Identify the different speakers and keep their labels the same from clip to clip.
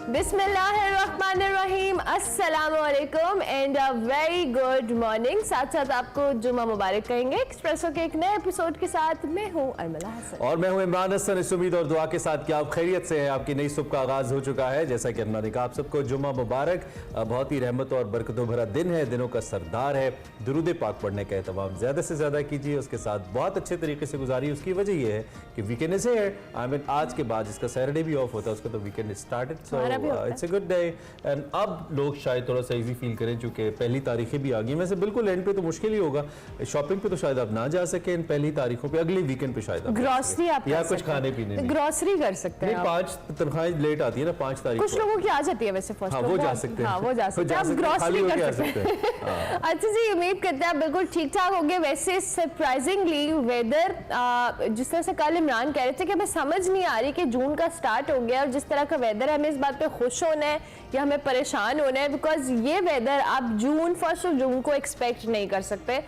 Speaker 1: बिस्मिल्लाहिर्रहमानिर्रहीम, अस्सलाम वालेकुम and a very good morning. साथ साथ आपको जुम्मा मुबारक कहेंगे। एक्सप्रेसो के एक नए एपिसोड के साथ मैं हूं अरमला हसन
Speaker 2: और मैं हूं इमरान हसन। इस उम्मीद और दुआ के साथ कि आप खैरियत से हैं। आपकी नई सुबह का आगाज हो चुका है। जैसा कि अरमला ने कहा, आप सबको जुम्मा मुबारक। बहुत ही रहमत और बरकतों भरा दिन है, दिनों का सरदार है। दुरूद पाक पढ़ने का एहतमाम ज़्यादा से ज़्यादा कीजिए, उसके साथ बहुत अच्छे तरीके से गुजारिए। उसकी वजह यह है कि weekend is here. I mean आज के बाद जिसका सैटरडे भी ऑफ होता है उसका तो weekend started, so it's a good day. And अब लोग शायद थोड़ा सा इजी फील करें चूंकि पहली तारीखें भी आ गई। वैसे बिल्कुल एंड पे तो मुश्किल ही होगा, शॉपिंग पे तो शायद आप ना जा सके इन पहली तारीखों पे, अगले वीकेंड पे शायद
Speaker 1: ग्रोसरी आप
Speaker 2: या कुछ खाने पीने
Speaker 1: ग्रोसरी कर सकते हैं।
Speaker 2: 5 तनख्वाहें लेट आती है ना, 5 तारीख
Speaker 1: कुछ लोगों की आ जाती है वैसे फर्स्ट।
Speaker 2: वो जा सकते हैं,
Speaker 1: वो जा सकते हैं, आप ग्रोसरी कर सकते हैं। अच्छा जी, उम्मीद करते हैं आप बिल्कुल ठीक ठाक होंगे। वैसे सरप्राइजिंगली वेदर जिस तरह से कल इमरान कह रहे थे कि हमें समझ नहीं आ रही कि जून का स्टार्ट हो गया और जिस तरह का वेदर है, हमें इस बात पे खुश होना है या हमें परेशान होना है, बिकॉज ये वेदर आप फर्स्ट ऑफ जून को एक्सपेक्ट नहीं कर सकते।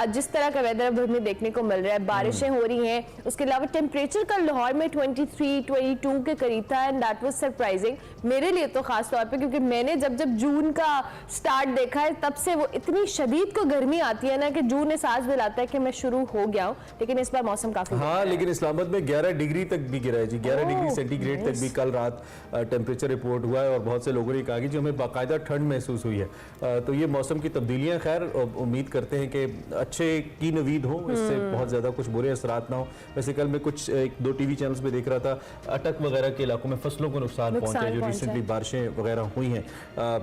Speaker 1: जिस तरह का वेदर अब हमें देखने को मिल रहा है, बारिशें हो रही हैं, उसके अलावा टेम्परेचर कल लाहौर में 23-22 के करीब था एंड दैट वाज सरप्राइजिंग मेरे लिए तो खास तौर पे, क्योंकि मैंने जब जून का स्टार्ट देखा है तब से वो इतनी शदीद को गर्मी आती है ना कि जून एहसास दिलाता है कि मैं शुरू हो गया हूँ। लेकिन इस बार मौसम काफी
Speaker 2: लेकिन इस्लामाबाद में 11 डिग्री तक भी गिरा है जी, 11 डिग्री सेंटीग्रेड तक भी कल रात टेम्परेचर रिपोर्ट हुआ है और बहुत से लोगों ने कहा कि जो हमें बाकायदा ठंड महसूस हुई है। तो ये मौसम की तब्दीलियां, खैर उम्मीद करते हैं कि अच्छे की नवीद हो, इससे बहुत ज़्यादा कुछ बुरे असरात ना हो। वैसे कल मैं कुछ 1-2 टीवी चैनल्स पे देख रहा था, अटक वगैरह के इलाकों में फसलों को नुकसान पहुंचा है, जो रिसेंटली बारिशें वगैरह हुई हैं।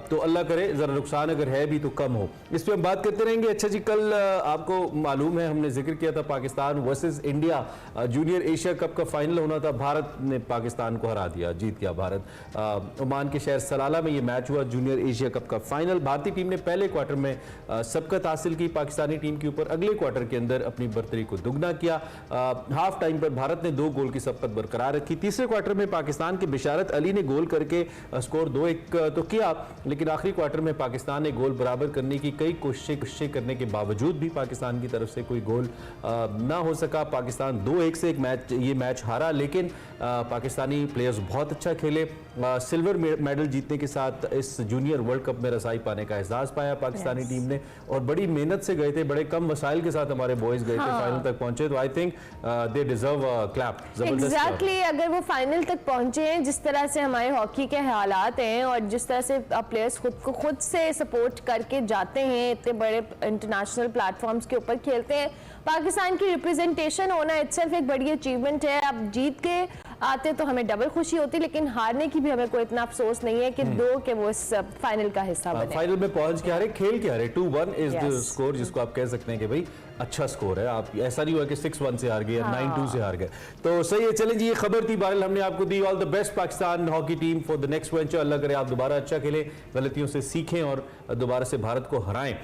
Speaker 2: तो अल्लाह करे ज़रा नुकसान अगर है भी तो कम हो। इस पर हम बात करते रहेंगे। अच्छा जी, कल आपको मालूम है हमने जिक्र किया था Pakistan versus India junior Asia cup का फाइनल होना था। भारत ने पाकिस्तान को हरा दिया, जीत गया भारत। ओमान के शहर सलाला में ये मैच हुआ, जूनियर एशिया कप का फाइनल। भारतीय टीम ने पहले क्वार्टर में सबकत हासिल की पाकिस्तानी टीम के ऊपर, अगले क्वार्टर के अंदर अपनी बर्तरी को दुगना किया। हाफ टाइम पर भारत ने 2 गोल की सबकत बरकरार रखी। तीसरे क्वार्टर में पाकिस्तान के बिशारत अली ने गोल करके स्कोर 2-1 तो किया, लेकिन आखिरी क्वार्टर में पाकिस्तान ने गोल बराबर करने की कई कोशिशें करने के बावजूद भी पाकिस्तान की तरफ से कोई गोल ना हो सका। पाकिस्तान 2-1 से ये मैच हारा, लेकिन पाकिस्तानी प्लेयर्स बहुत अच्छा खेले। सिल्वर मेडल जीतने के साथ इस जूनियर वर्ल्ड कप में रसाई पाने का एहसास पाया पाकिस्तानी टीम ने, और बड़ी मेहनत से गए थे, बड़े कम वसाइल के साथ हमारे बॉयज गए थे, फाइनल तक पहुंचे। तो I think they deserve clap.
Speaker 1: Exactly, अगर वो फाइनल तक पहुंचे हैं, जिस तरह से हमारे हॉकी के हालात हैं और जिस तरह से प्लेयर्स खुद से सपोर्ट करके जाते हैं, इतने बड़े इंटरनेशनल प्लेटफॉर्म्स के ऊपर खेलते हैं, पाकिस्तान की रिप्रेजेंटेशन होना इटसेल्फ एक बड़ी अचीवमेंट है। अब जीत के आते तो हमें डबल खुशी होती, लेकिन हारने की भी हमें कोई इतना अफसोस नहीं है कि के वो इस फाइनल का हिस्सा बने।
Speaker 2: फाइनल में पहुंच के हारे, खेल के हारे। 2-1 इज द स्कोर जिसको आप कह सकते हैं कि भाई अच्छा स्कोर है। आप ऐसा नहीं हुआ कि 6-1 से हार गए या 9-2 से हार गए। तो सही है, चलें जी, ये खबर थी बहरहाल हमने आपको दी। All the best Pakistan hockey team for the next venture. Allah करे आप दोबारा अच्छा खेलें, गलतियों से सीखें और दोबारा से भारत को हराएं।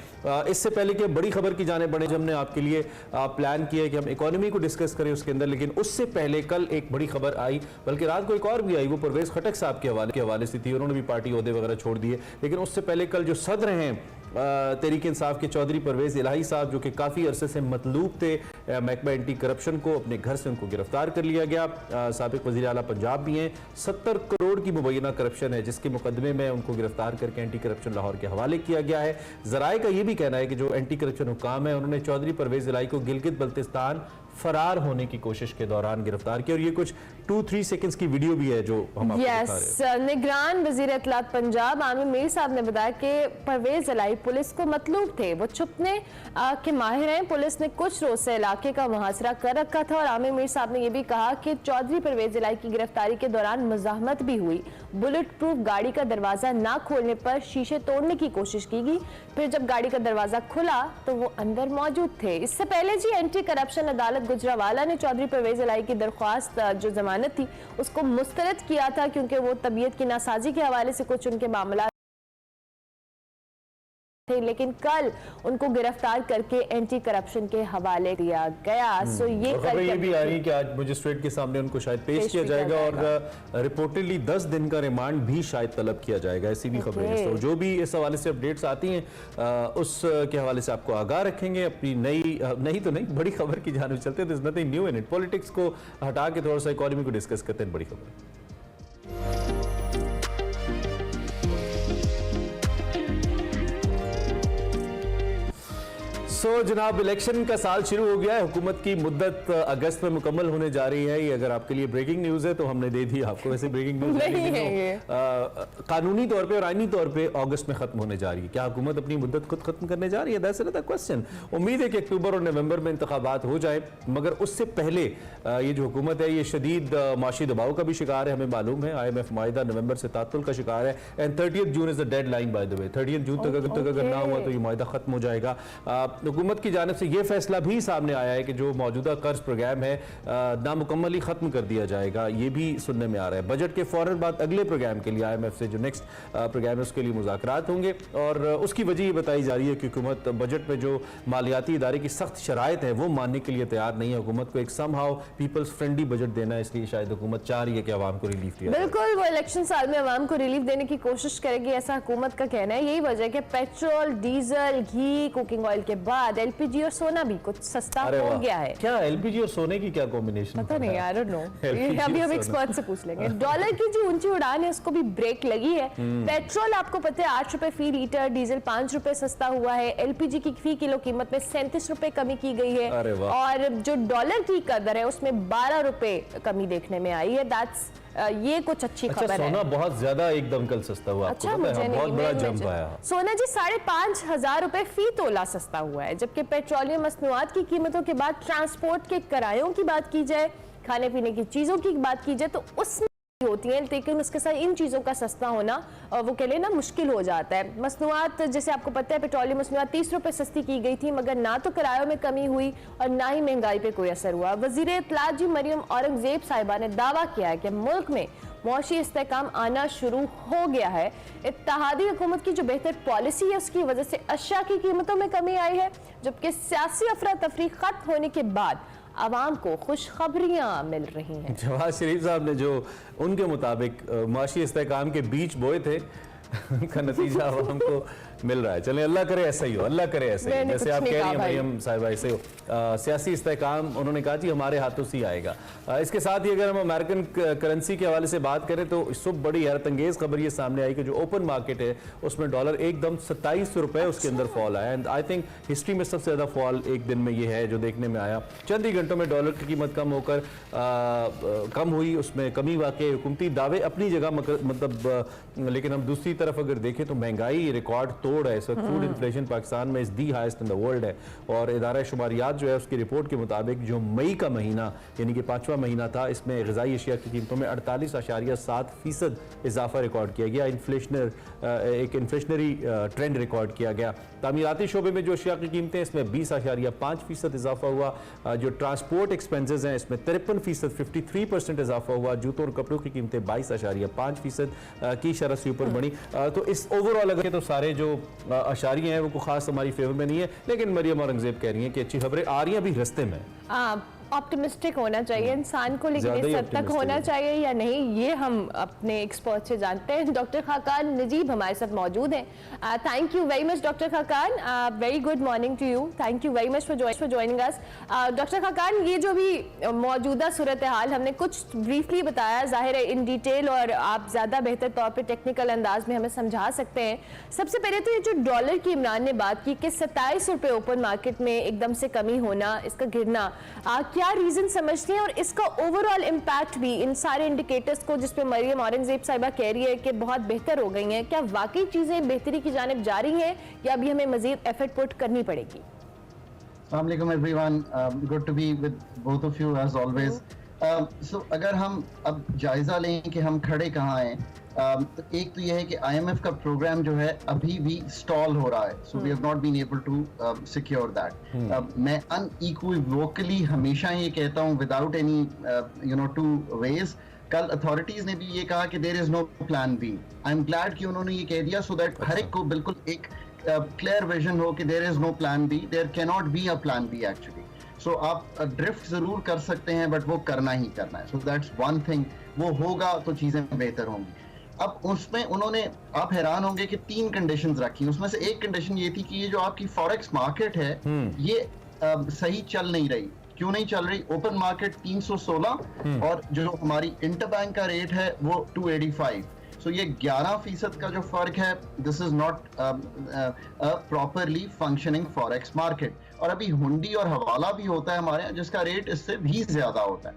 Speaker 2: इससे पहले कि बड़ी खबर की जाने बढ़े, हमने आपके लिए प्लान किया है कि हम इकोनॉमी को डिस्कस करें उसके अंदर, लेकिन उससे पहले कल एक बड़ी खबर आई, बल्कि रात को एक और भी आई, वो परवेज खटक साहब के हवाले से थी। उन्होंने भी पार्टी ओहदे वगैरह छोड़ दिए, लेकिन उससे पहले कल जो सदर हैं तहरीक इंसाफ के चौधरी परवेज इलाही साहब, जो कि काफ़ी अरसे से मतलूब थे महकमा एंटी करप्शन को, अपने घर से उनको गिरफ्तार कर लिया गया। साबिक वज़ीर आला पंजाब भी हैं। 70 करोड़ की मुबैना करप्शन है जिसके मुकदमे में उनको गिरफ्तार करके एंटी करप्शन लाहौर के हवाले किया गया है। ज़राए का ये भी कहना है कि जो एंटी करप्शन हुकाम है, उन्होंने चौधरी परवेज इलाही को गिलगित बल्तिस्तान फरार होने की कोशिश के दौरान गिरफ्तार किया, और ये कुछ 2-3 सेकंड्स की वीडियो भी है जो हम आपको दिखा रहे हैं।
Speaker 1: निगरान वजीर इत्तलात पंजाब आमिर मीर साहब ने बताया कि परवेज इलाही पुलिस को मतलूब थे, वो छुपने के माहिर हैं। पुलिस ने कुछ रोज से इलाके का मुहासरा कर रखा था, और आमिर मीर साहब ने यह भी कहा कि चौधरी परवेज इलाही की गिरफ्तारी के दौरान मुजाहमत भी हुई। बुलेट प्रूफ गाड़ी का दरवाजा ना खोलने पर शीशे तोड़ने की कोशिश की गई, फिर जब गाड़ी का दरवाजा खुला तो वो अंदर मौजूद थे। इससे पहले जी एंटी करप्शन अदालत गुजरावाला ने चौधरी परवेज इलाही की दरख्वास्त जो जमानत थी उसको मुस्तरद किया था, क्योंकि वो तबीयत की नासाजी के हवाले से कुछ उनके मामला थे, लेकिन कल उनको गिरफ्तार करके एंटी करप्शन के हवाले दिया गया। सो ये
Speaker 2: भी आई कि आज मजिस्ट्रेट के सामने उनको शायद पेश किया जाएगा और रिपोर्टेडली 10 दिन का रिमांड भी शायद तलब किया जाएगा, ऐसी भी खबरें हैं। तो जो भी इस हवाले से अपडेट्स आती हैं उसके हवाले से आपको आगाह रखेंगे। अपनी नई बड़ी खबर की जानिब चलते हैं। Nothing new in it. Politics को हटा के थोड़ा सा इकोनॉमी को डिस्कस करते हैं। बड़ी खबर सो जनाब, इलेक्शन का साल शुरू हो गया है। हुकूमत की मुद्दत अगस्त में मुकम्मल होने जा रही है। ये अगर आपके लिए ब्रेकिंग न्यूज़ है तो हमने दे दी आपको। वैसे ब्रेकिंग न्यूज़
Speaker 1: नहीं है ये।
Speaker 2: कानूनी तौर पे और आईनी तौर पे अगस्त में खत्म होने जा रही है। क्या हुकूमत अपनी मुद्दत खुद खत्म करने जा रही है? That's another question. उम्मीद है कि अक्टूबर और नवंबर में इंतखाबात हो जाए, मगर उससे पहले ये जो हुकूमत है ये शदीद माशी दबाव का भी शिकार है। हमें मालूम है IMF माहिदा नवंबर से तातुल का शिकार है and 30 June is the dead line by the way. 30 जून तक अगर ना हुआ तो ये माहिदा खत्म हो जाएगा। हुकूमत की जानिब से ये फैसला भी सामने आया है कि जो मौजूदा कर्ज प्रोग्राम है नामुकम्मल ही खत्म कर दिया जाएगा। ये भी सुनने में आ रहा है। बजट के फौरन बाद अगले प्रोग्राम के लिए IMF से जो नेक्स्ट प्रोग्राम है उसके लिए मुज़ाकरात होंगे और उसकी वजह ये बताई जा रही है कि हुकूमत बजट में जो मालियाती इदारे की सख्त शराइत है वो मानने के लिए तैयार नहीं है। हुकूमत को एक समहाउ पीपल्स फ्रेंडली बजट देना है, इसलिए शायद हुकूमत चाह रही है कि आवाम को रिलीफ दिया।
Speaker 1: बिल्कुल, वो इलेक्शन साल में आवाम को रिलीफ देने की कोशिश करेगी, ऐसा हुकूमत का कहना है। यही वजह है कि पेट्रोल, डीजल, घी, कुकिंग ऑयल के बाद LPG और सोना भी कुछ सस्ता हो गया है।
Speaker 2: क्या LPG और सोने की क्या कॉम्बिनेशन?
Speaker 1: पता नहीं, आई डोंट नो, अभी हम एक्सपर्ट से पूछ लेंगे। डॉलर की जो ऊंची उड़ान है उसको भी ब्रेक लगी है। पेट्रोल आपको पता है 8 रुपए फी लीटर, डीजल 5 रुपए सस्ता हुआ है। LPG की फी किलो कीमत में 37 रुपए कमी की गई है और जो डॉलर की कदर है उसमें 12 रुपए कमी देखने में आई है। दैट्स ये कुछ अच्छी खबर है।
Speaker 2: सोना बहुत ज्यादा एकदम कल सस्ता हुआ।
Speaker 1: अच्छा,
Speaker 2: आपको पता है? बहुत बड़ा जंप आया।
Speaker 1: सोना जी 5,500 रुपए फी तोला सस्ता हुआ है, जबकि पेट्रोलियम मसनूआत की कीमतों के बाद ट्रांसपोर्ट के किरायों की बात की जाए, खाने पीने की चीजों की बात की जाए तो उसमें होती हैं, लेकिन उसके साथ इन चीज़ों का सस्ता होना वो कह लेना मुश्किल हो जाता है। मसनूआत जैसे आपको पता है पेट्रोलियम मसनूआत 30 रुपए सस्ती की गई थी, मगर ना तो किरायों में कमी हुई और ना ही महंगाई पे कोई असर हुआ। वजीर इत्तलात जी मरियम औरंगजेब साहिबा ने दावा किया है कि मुल्क में मौशी इस्तेहकाम आना शुरू हो गया है। इत्तेहादी हुकूमत की जो बेहतर पॉलिसी है उसकी वजह से अशिया की कीमतों में कमी आई है, जबकि सियासी अफरा तफरी खत्म होने के बाद आवाम को खुशखबरियां मिल रही हैं।
Speaker 2: जवाद शरीफ साहब ने जो उनके मुताबिक माशी इस्तेहकाम के बीज बोए थे उनका नतीजा आवाम को मिल रहा है। चलें, अल्लाह करे ऐसा ही हो, अल्लाह करे ऐसा ही हो। जैसे आप कह रही हैं मरियम साहिबा, ऐसे हो। सियासी इस्तेहकाम उन्होंने कहा जी हमारे हाथों से ही आएगा। इसके साथ ही अगर हम अमेरिकन करेंसी के हवाले से बात करें तो इस वक्त बड़ी हैरतअंगेज खबर ये सामने आई कि जो ओपन मार्केट है उसमें डॉलर एकदम 27 रुपए उसके अंदर फॉल आया। एंड आई थिंक हिस्ट्री में सबसे ज्यादा फॉल एक दिन में ये है जो देखने में आया। चंद ही घंटों में डॉलर की कीमत कम होकर कम हुई, उसमें कमी वाकई। हुकूमती दावे अपनी जगह मतलब, लेकिन हम दूसरी तरफ अगर देखें तो महंगाई रिकॉर्ड तोड़ है। इस वक्त फूड इन्फ्लेशन पाकिस्तान में is the highest in the world है और इदारा शुमारियात जो है उसकी रिपोर्ट के मुताबिक जो मई का महीना यानी कि 5वां महीना था, इसमें ग़िज़ाई अशिया की कीमतों में 48.7% इजाफा रिकॉर्ड किया गया। एक इन्फ्लेशनरी ट्रेंड रिकॉर्ड किया गया। तामीराती शोबे में जो अशिया की कीमतें इसमें 20.5% इजाफा हुआ। जो ट्रांसपोर्ट एक्सपेंसेस हैं इसमें 53%, 53% इजाफा हुआ। जूतों और कपड़ों की कीमतें 22.5% की शरह से ऊपर बढ़ी। तो इस ओवरऑल अगर तो सारे जो अशारियाँ हैं वो खास हमारी फेवर में नहीं है, लेकिन मरियम औरंगजेब कह रही हैं कि अच्छी खबरें आ रही हैं अभी रस्ते में।
Speaker 1: ऑप्टिमिस्टिक होना चाहिए इंसान को, लेकिन इस हद तक होना चाहिए या नहीं ये हम अपने एक्सपर्ट से जानते हैं। डॉक्टर खाकान नजीब हमारे साथ मौजूद हैं। Thank you very much doctor Khaqan, very good morning to you, thank you very much for joining us. Doctor Khaqan, ये जो भी मौजूदा सूरत हाल हमने कुछ ब्रीफली बताया, जाहिर है इन डिटेल और आप ज़्यादा बेहतर तौर पर टेक्निकल अंदाज में हमें समझा सकते हैं। सबसे पहले तो ये जो डॉलर की इमरान ने बात की कि 27 रुपये ओपन मार्केट में एकदम से कमी होना, इसका गिरना, क्या रीजन समझते हैं और इसका ओवरऑल इम्पैक्ट भी इन सारे इंडिकेटर्स को जिस पे मरियम औरंगजेब साहिबा कह रही है कि बहुत बेहतर हो गई हैं, क्या वाकई चीजें बेहतरी की जानिब जा रही हैं या अभी हमें मजीद एफर्ट पुट करनी पड़ेगी?
Speaker 3: अस्सलाम वालेकुम everyone, good to be with both of you as always. So अगर हम अब जायजा लें कि हम खड़े कहाँ हैं, तो एक तो यह है कि IMF का प्रोग्राम जो है अभी भी स्टॉल हो रहा है। So we have not been able to secure that. मैं अनइक्विवोकली हमेशा ये कहता हूँ विदाउट एनी टू वेज। कल अथॉरिटीज ने भी ये कहा कि there is no plan B. I am glad कि उन्होंने ये कह दिया सो दैट हर एक को बिल्कुल एक क्लियर विजन हो कि there is no plan B, there can not be a plan B actually. So आप ड्रिफ्ट जरूर कर सकते हैं बट वो करना ही करना है। सो दैट्स वन थिंग, वो होगा तो चीजें बेहतर होंगी। अब उसमें उन्होंने, आप हैरान होंगे कि 3 कंडीशंस रखी। उसमें से एक कंडीशन ये थी कि ये जो आपकी फॉरेक्स मार्केट है ये सही चल नहीं रही। क्यों नहीं चल रही? ओपन मार्केट 316 और जो हमारी इंटरबैंक का रेट है वो 285। सो ये 11% का जो फर्क है, this is not properly functioning forex market. और अभी हुंडी और हवाला भी होता है हमारे यहाँ, जिसका रेट इससे भी ज्यादा होता है।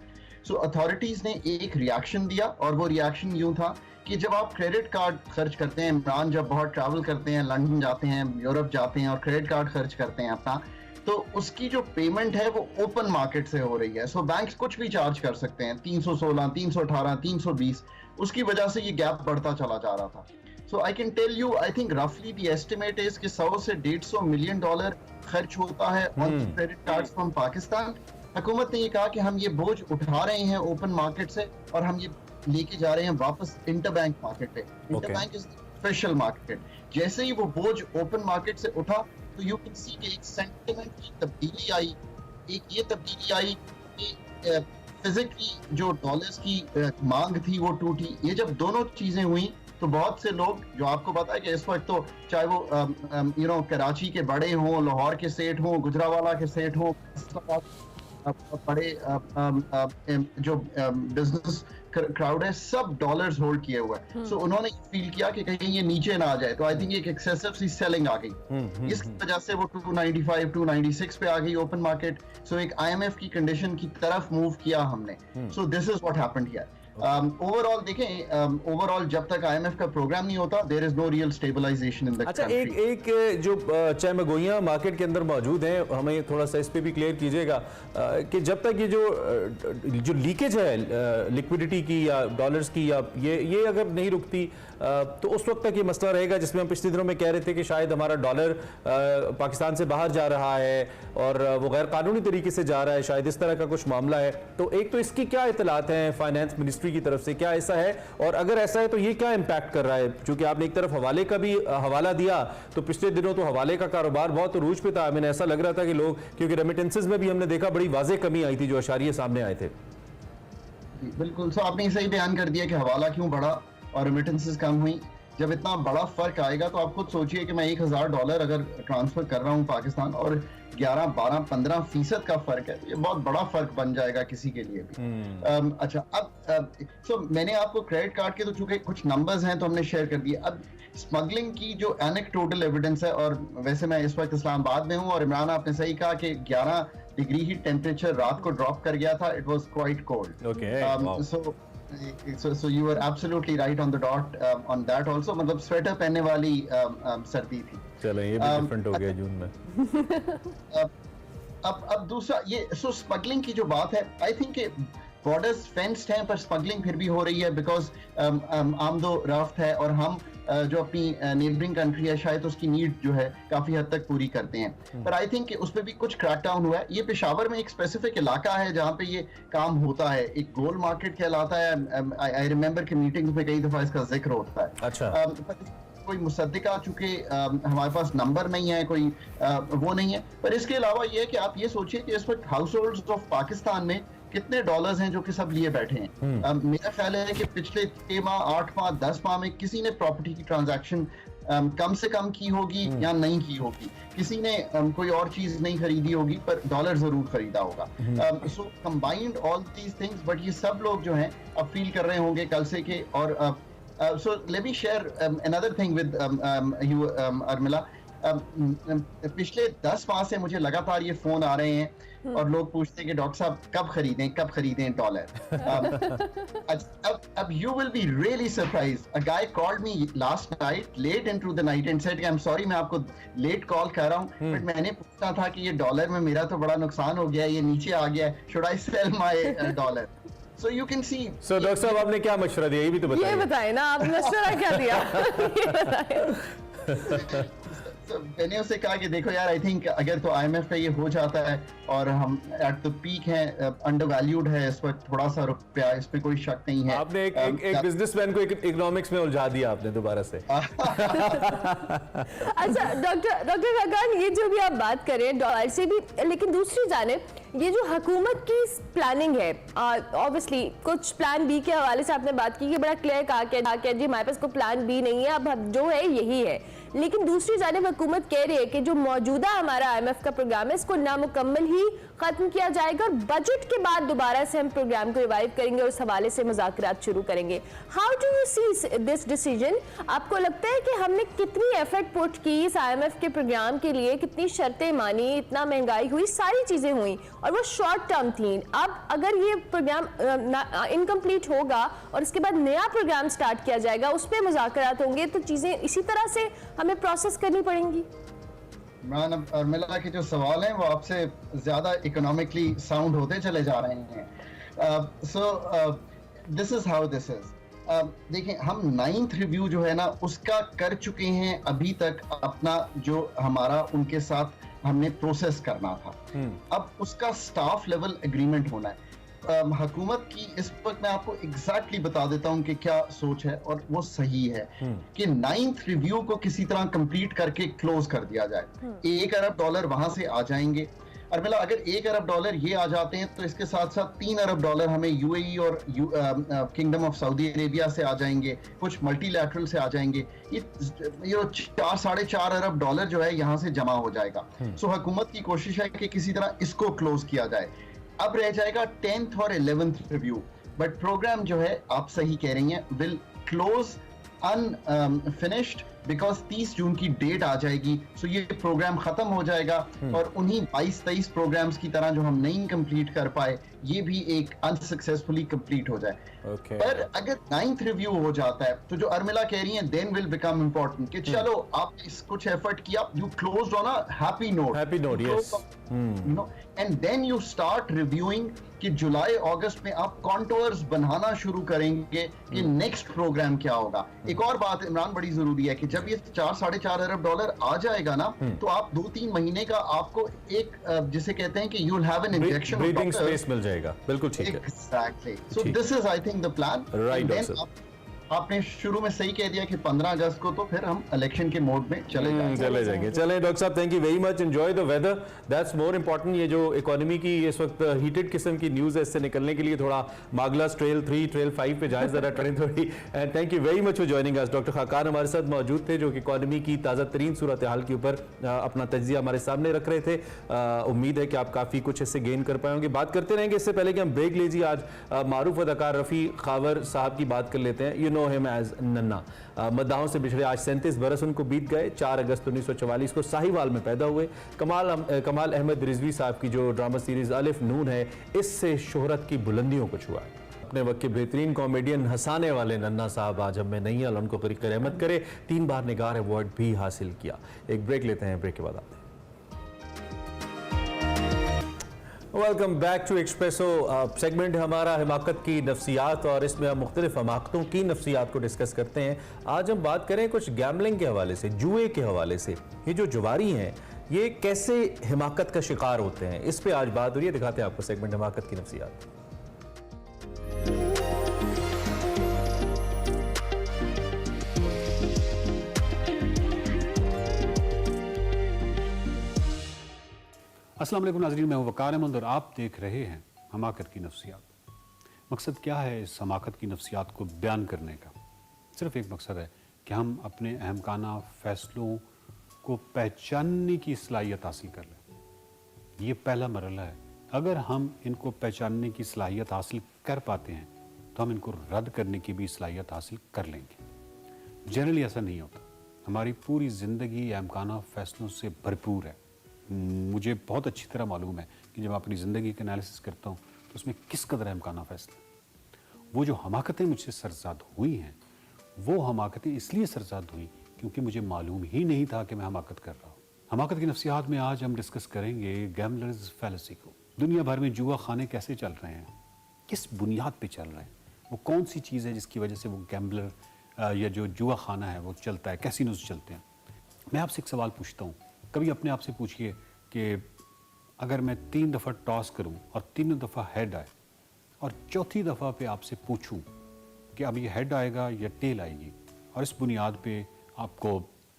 Speaker 3: सो अथॉरिटीज ने एक रिएक्शन दिया, और वो रिएक्शन यूं था कि जब आप क्रेडिट कार्ड खर्च करते हैं, इमरान जब बहुत ट्रैवल करते हैं, लंदन जाते हैं, यूरोप जाते हैं और क्रेडिट कार्ड खर्च करते हैं अपना, तो उसकी जो पेमेंट है वो ओपन मार्केट से हो रही है। सो बैंक्स कुछ भी चार्ज कर सकते हैं, 316, 318, 320, उसकी वजह से ये गैप बढ़ता चला जा रहा था। So I can tell you, I think रफली द एस्टिमेट इज कि 100 से $150 मिलियन खर्च होता है on credit cards from Pakistan. हुकूमत ने ये कहा कि हम ये बोझ उठा रहे हैं ओपन मार्केट से, और हम ये लेके जा रहे हैं वापस इंटरबैंक मार्केट पे। Interbank is special market. जैसे ही वो बोझ ओपन मार्केट से उठा, तो यू कैन सी कि एक सेंटिमेंट की तब्दीली आई, एक ये तब्दीली आई कि फिजिकली जो डॉलर्स की मांग थी वो टूटी। ये जब दोनों चीजें हुई, तो बहुत से लोग, जो आपको पता है कि इस वक्त तो चाहे वो कराची के बड़े हों, लाहौर के सेठ हों, गुजरावाला के सेठ हों, बड़े जो बिजनेस क्राउड है, सब डॉलर्स होल्ड किए हुए हैं। सो उन्होंने फील किया कि कहीं ये नीचे ना आ जाए, तो आई थिंक एक एक्सेसिव सी सेलिंग आ गई। इसकी वजह से वो 295, 296 पे आ गई ओपन मार्केट। सो एक IMF की कंडीशन की तरफ मूव किया हमने। So this is what happened here. Overall देखें, ओवरऑल जब तक IMF का प्रोग्राम नहीं होता, there is no real stabilisation in the country.
Speaker 2: अच्छा, एक जो चमगोइयां मार्केट के अंदर मौजूद हैं, हमें थोड़ा सा इस पे भी क्लियर कीजिएगा कि जब तक ये जो लीकेज है लिक्विडिटी की या डॉलर्स की, या ये अगर नहीं रुकती, तो उस वक्त तक ये मसला रहेगा, जिसमें हम पिछले दिनों में कह रहे थे कि शायद हमारा डॉलर पाकिस्तान से बाहर जा रहा है और वो गैर कानूनी तरीके से जा रहा है, शायद इस तरह का कुछ मामला है। तो एक तो इसकी क्या इतलात हैं फाइनेंस मिनिस्ट्री की तरफ से, क्या ऐसा है, और अगर ऐसा है तो ये क्या इम्पैक्ट कर रहा है? क्योंकि आपने एक तरफ हवाले का भी हवाला दिया, तो पिछले दिनों तो हवाले का कारोबार बहुत अरूज पे था। हमें ऐसा लग रहा था कि लोग, क्योंकि रेमिटेंसेज में भी हमने देखा बड़ी वाज़ेह कमी आई थी, जो अशारिये सामने आए थे।
Speaker 3: बिल्कुल, सो आपने सही बयान कर दिया कि हवाला क्यों बढ़ा और रेमिटेंसेज कम हुई। जब इतना बड़ा फर्क आएगा, तो आप खुद सोचिए कि मैं $1000 अगर ट्रांसफर कर रहा हूँ पाकिस्तान, और 11, 12, 15% का फर्क है, ये बहुत बड़ा फर्क बन जाएगा किसी के लिए भी। अच्छा, अब मैंने आपको क्रेडिट कार्ड के तो चूंकि कुछ नंबर्स हैं तो हमने शेयर कर दिए। अब स्मगलिंग की जो एनेक्डोटल एविडेंस है, और वैसे मैं इस वक्त इस्लामाबाद में हूँ, और इमरान आपने सही कहा कि 11 डिग्री ही टेम्परेचर रात को ड्रॉप कर गया था। It was quite cold. So you were absolutely right on the dot on that also। मतलब स्वेटर पहनने वाली सर्दी थी।
Speaker 2: चलो, ये भी डिफरेंट हो गया जून में।
Speaker 3: अब दूसरा ये स्मगलिंग की जो बात है, आई थिंक बॉर्डर्स फेंस्ड हैं, पर स्मगलिंग फिर भी हो रही है, बिकॉज आमदो रफ्त है, और हम जो अपनी नेबरिंग कंट्री है, शायद उसकी नीड जो है काफी हद तक पूरी करते हैं। पर आई थिंक उस पर भी कुछ क्रैकडाउन हुआ है। ये पेशावर में एक स्पेसिफिक इलाका है जहाँ पे ये काम होता है, एक गोल्ड मार्केट कहलाता है। आई रिमेंबर कि मीटिंग्स में कई दफा इसका जिक्र होता है।
Speaker 2: अच्छा,
Speaker 3: कोई मुसद्दिका, चूंकि हमारे पास नंबर नहीं है, कोई वो नहीं है। पर इसके अलावा ये है कि आप ये सोचिए कि इस वक्त हाउस होल्ड्स ऑफ पाकिस्तान में कितने डॉलर्स हैं जो कि सब लिए बैठे हैं। मेरा ख्याल है कि पिछले 6 माह, 8 माह, 10 माह में किसी ने प्रॉपर्टी की ट्रांजैक्शन कम से कम की होगी या नहीं की होगी, किसी ने कोई और चीज नहीं खरीदी होगी, पर डॉलर जरूर खरीदा होगा। So combined all these things, but ये सब लोग जो हैं अब फील कर रहे होंगे कल से के। और so let me share another thing with you Urmila. पिछले 10 माह से मुझे लगातार ये फोन आ रहे हैं, और लोग पूछते हैं कि डॉक्टर साहब कब खरीदें डॉलर। अब you will be really surprised. A guy called me last night, late into the night, and said, I'm sorry, मैं आपको लेट कॉल कर रहा हूँ, बट मैंने पूछा था कि ये डॉलर में मेरा तो बड़ा नुकसान हो गया, ये नीचे आ गया, should I sell my dollar? So you can see.
Speaker 2: So doctor साहब आपने क्या मशवरा दिया, ये भी तो बताइए।
Speaker 1: ये बताएं ना, आपने मशवरा क्या दिया? ये बताएं।
Speaker 3: मैंने उससे कहा कि देखो यार, आई थिंक अगर तो IMF का ये हो जाता है, और हम एट द पीक हैं, अंडर वैल्यूड है इस वक्त थोड़ा सा रुपया, इस पे कोई शक नहीं है।
Speaker 2: आपने एक बिजनेसमैन को इकोनॉमिक्स में उलझा दिया आपने दोबारा से।
Speaker 1: अच्छा डॉक्टर फरकान, ये जो भी आप बात कर रहे हैं डॉलर से भी, लेकिन दूसरी जानिब ये जो हुकूमत की प्लानिंग है, ऑब्वियसली कुछ प्लान बी के हवाले से आपने बात की कि बड़ा क्लियर कहा कि जी हमारे पास कोई प्लान बी नहीं है, अब जो है यही है, लेकिन दूसरी जानिब हुकूमत कह रही है कि जो मौजूदा हमारा IMF का प्रोग्राम है इसको नामुकम्मल ही खत्म किया जाएगा और बजट के बाद दोबारा से हम प्रोग्राम को रिवाइव करेंगे और उस हवाले से मुज़ाकरात शुरू करेंगे। How do you see this decision? आपको लगता है कि हमने कितनी एफर्ट पुट की इस IMF के प्रोग्राम के लिए, कितनी शर्तें मानी, इतना महंगाई हुई, सारी चीजें हुई और वो शॉर्ट टर्म थी। अब अगर ये प्रोग्राम इनकम्प्लीट होगा और इसके बाद नया प्रोग्राम स्टार्ट किया जाएगा, उस पर मुज़ाकरात होंगे, तो चीजें इसी तरह से हमें प्रोसेस करनी पड़ेंगी।
Speaker 3: इमरान, अब अर्मिला के जो सवाल हैं वो आपसे ज़्यादा इकोनॉमिकली साउंड होते चले जा रहे हैं। So this is how this is. देखिए, हम 9th रिव्यू जो है ना उसका कर चुके हैं अभी तक, अपना जो हमारा उनके साथ हमने प्रोसेस करना था। अब उसका स्टाफ लेवल एग्रीमेंट होना है। हुकूमत की इस वक्त मैं आपको एग्जैक्टली बता देता हूं कि क्या सोच है और वो सही है कि 9th रिव्यू को किसी तरह कंप्लीट करके क्लोज कर दिया जाए। $1 अरब वहां से आ जाएंगे। अर्मिला, अगर $1 अरब ये आ जाते हैं तो इसके साथ साथ $3 अरब हमें UAE और किंगडम ऑफ सऊदी अरेबिया से आ जाएंगे, कुछ मल्टीलैटरल से आ जाएंगे। ये 4-4.5 अरब डॉलर जो है यहाँ से जमा हो जाएगा। सो हुकूमत की कोशिश है कि किसी तरह इसको क्लोज किया जाए। अब रह जाएगा 10th और 11th रिव्यू, बट प्रोग्राम जो है आप सही कह रही हैं विल क्लोज अनफिनिश्ड बिकॉज 30 जून की डेट आ जाएगी। सो ये प्रोग्राम खत्म हो जाएगा और उन्हीं 22-23 प्रोग्राम्स की तरह जो हम नहीं कंप्लीट कर पाए ये भी एक अनसक्सेसफुली कंप्लीट हो जाए। पर अगर 9th रिव्यू हो जाता है तो जो अर्मिला कह रही हैं देन विल बिकम इम्पोर्टेंट कि चलो आप कुछ एफर्ट किया, you closed on a happy note,
Speaker 2: yes,
Speaker 3: you know, and then you start reviewing कि जुलाई अगस्त में आप कॉन्टोर्स बनाना शुरू करेंगे कि नेक्स्ट प्रोग्राम क्या होगा। एक और बात इमरान बड़ी जरूरी है कि जब ये 4-4.5 अरब डॉलर आ जाएगा ना तो आप 2-3 महीने का आपको एक जिसे कहते हैं कि you will have an injection of
Speaker 2: breathing space मिल जाएगा। बिल्कुल ठीक है,
Speaker 3: exactly. So this is I think the plan.
Speaker 2: Right.
Speaker 3: आपने शुरू में सही कह दिया कि 15 अगस्त को तो फिर हम इलेक्शन के मोड में चले जाएंगे।
Speaker 2: चलें डॉक्टर साहब, thank you very much, enjoy the weather, that's more important. ये जो इकोनॉमी की इस वक्त हीटेड किस्म की न्यूज़ है, इससे निकलने के लिए थोड़ा मागलास ट्रेल 3, ट्रेल 5 पे जाए जरा ट्रेन थोड़ी। And thank you very much for joining us. Doctor Khaqan हमारे साथ मौजूद थे जो कि इकोनॉमी की ताज़ा तरीन सूरत हाल के ऊपर अपना तज्जिया हमारे सामने रख रहे थे। उम्मीद है कि आप काफ़ी कुछ इससे गेन कर पाएंगे। बात करते रहेंगे। इससे पहले कि हम ब्रेक लीजिए, आज मारूफ अदाकार रफ़ी खावर साहब की बात कर लेते हैं। यू नो हिम एज नन्ना। मद्दाहों से बिछड़े आज 37 बरस उनको बीत गए। 4 अगस्त 1944 को साहिवाल में पैदा हुए। कमाल अहमद रिजवी साहब की जो ड्रामा सीरीज अलिफ नून है, इससे शोहरत की बुलंदियों को छुआ। अपने वक्त के बेहतरीन कॉमेडियन हंसाने वाले नन्ना साहब आज हमें नहीं, अल्लाह उनको करीब रहमत करे, 3 बार निगार अवार्ड भी हासिल किया। एक ब्रेक लेते हैं, ब्रेक के बाद आते हैं। Welcome back to Expresso. Segment हमारा हिमाकत की नफ्सियात और इसमें हम मुख्तलिफ हमाकतों की नफ्सियात को डिस्कस करते हैं। आज हम बात करें कुछ गैम्बलिंग के हवाले से, जुए के हवाले से। ये जो जुआरी हैं ये कैसे हिमाकत का शिकार होते हैं, इस पे आज बात हो रही है। दिखाते हैं आपको सेगमेंट हिमाकत की नफ्सियात।
Speaker 4: अस्सलाम वालेकुम नाज़रीन, मैं हूं वकार अहमद और आप देख रहे हैं हमाकत की नफ्सियात। मकसद क्या है इस हमाकत की नफ्सियात को बयान करने का? सिर्फ एक मकसद है कि हम अपने अहमकाना फ़ैसलों को पहचानने की सलाहियत हासिल कर लें। ये पहला मरहला है। अगर हम इनको पहचानने की सलाहियत हासिल कर पाते हैं तो हम इनको रद्द करने की भी सलाहियत हासिल कर लेंगे। जनरली ऐसा नहीं होता। हमारी पूरी ज़िंदगी अहमकाना फ़ैसलों से भरपूर है। मुझे बहुत अच्छी तरह मालूम है कि जब अपनी ज़िंदगी का एनालिसिस करता हूँ तो उसमें किस कदर अहमकाना फ़ैसला। वो जो हमाकतें मुझसे सरज़द हुई हैं वो हमाकतें इसलिए सरज़द हुई क्योंकि मुझे मालूम ही नहीं था कि मैं हमाकत कर रहा हूँ। हमाकत की नफ्सियात में आज हम डिस्कस करेंगे गैम्बलर्स फैलेसी को। दुनिया भर में जुआ खाने कैसे चल रहे हैं, किस बुनियाद पे चल रहे हैं, वो कौन सी चीज़ है जिसकी वजह से वो गैम्बलर या जो जुआ खाना है वो चलता है, कैसीनोज़ चलते हैं। मैं आपसे एक सवाल पूछता हूँ, कभी अपने आप से पूछिए कि अगर मैं 3 दफ़ा टॉस करूं और 3 दफ़ा हेड आए और चौथी दफ़ा पे आपसे पूछूं कि अब ये हेड आएगा या टेल आएगी और इस बुनियाद पे आपको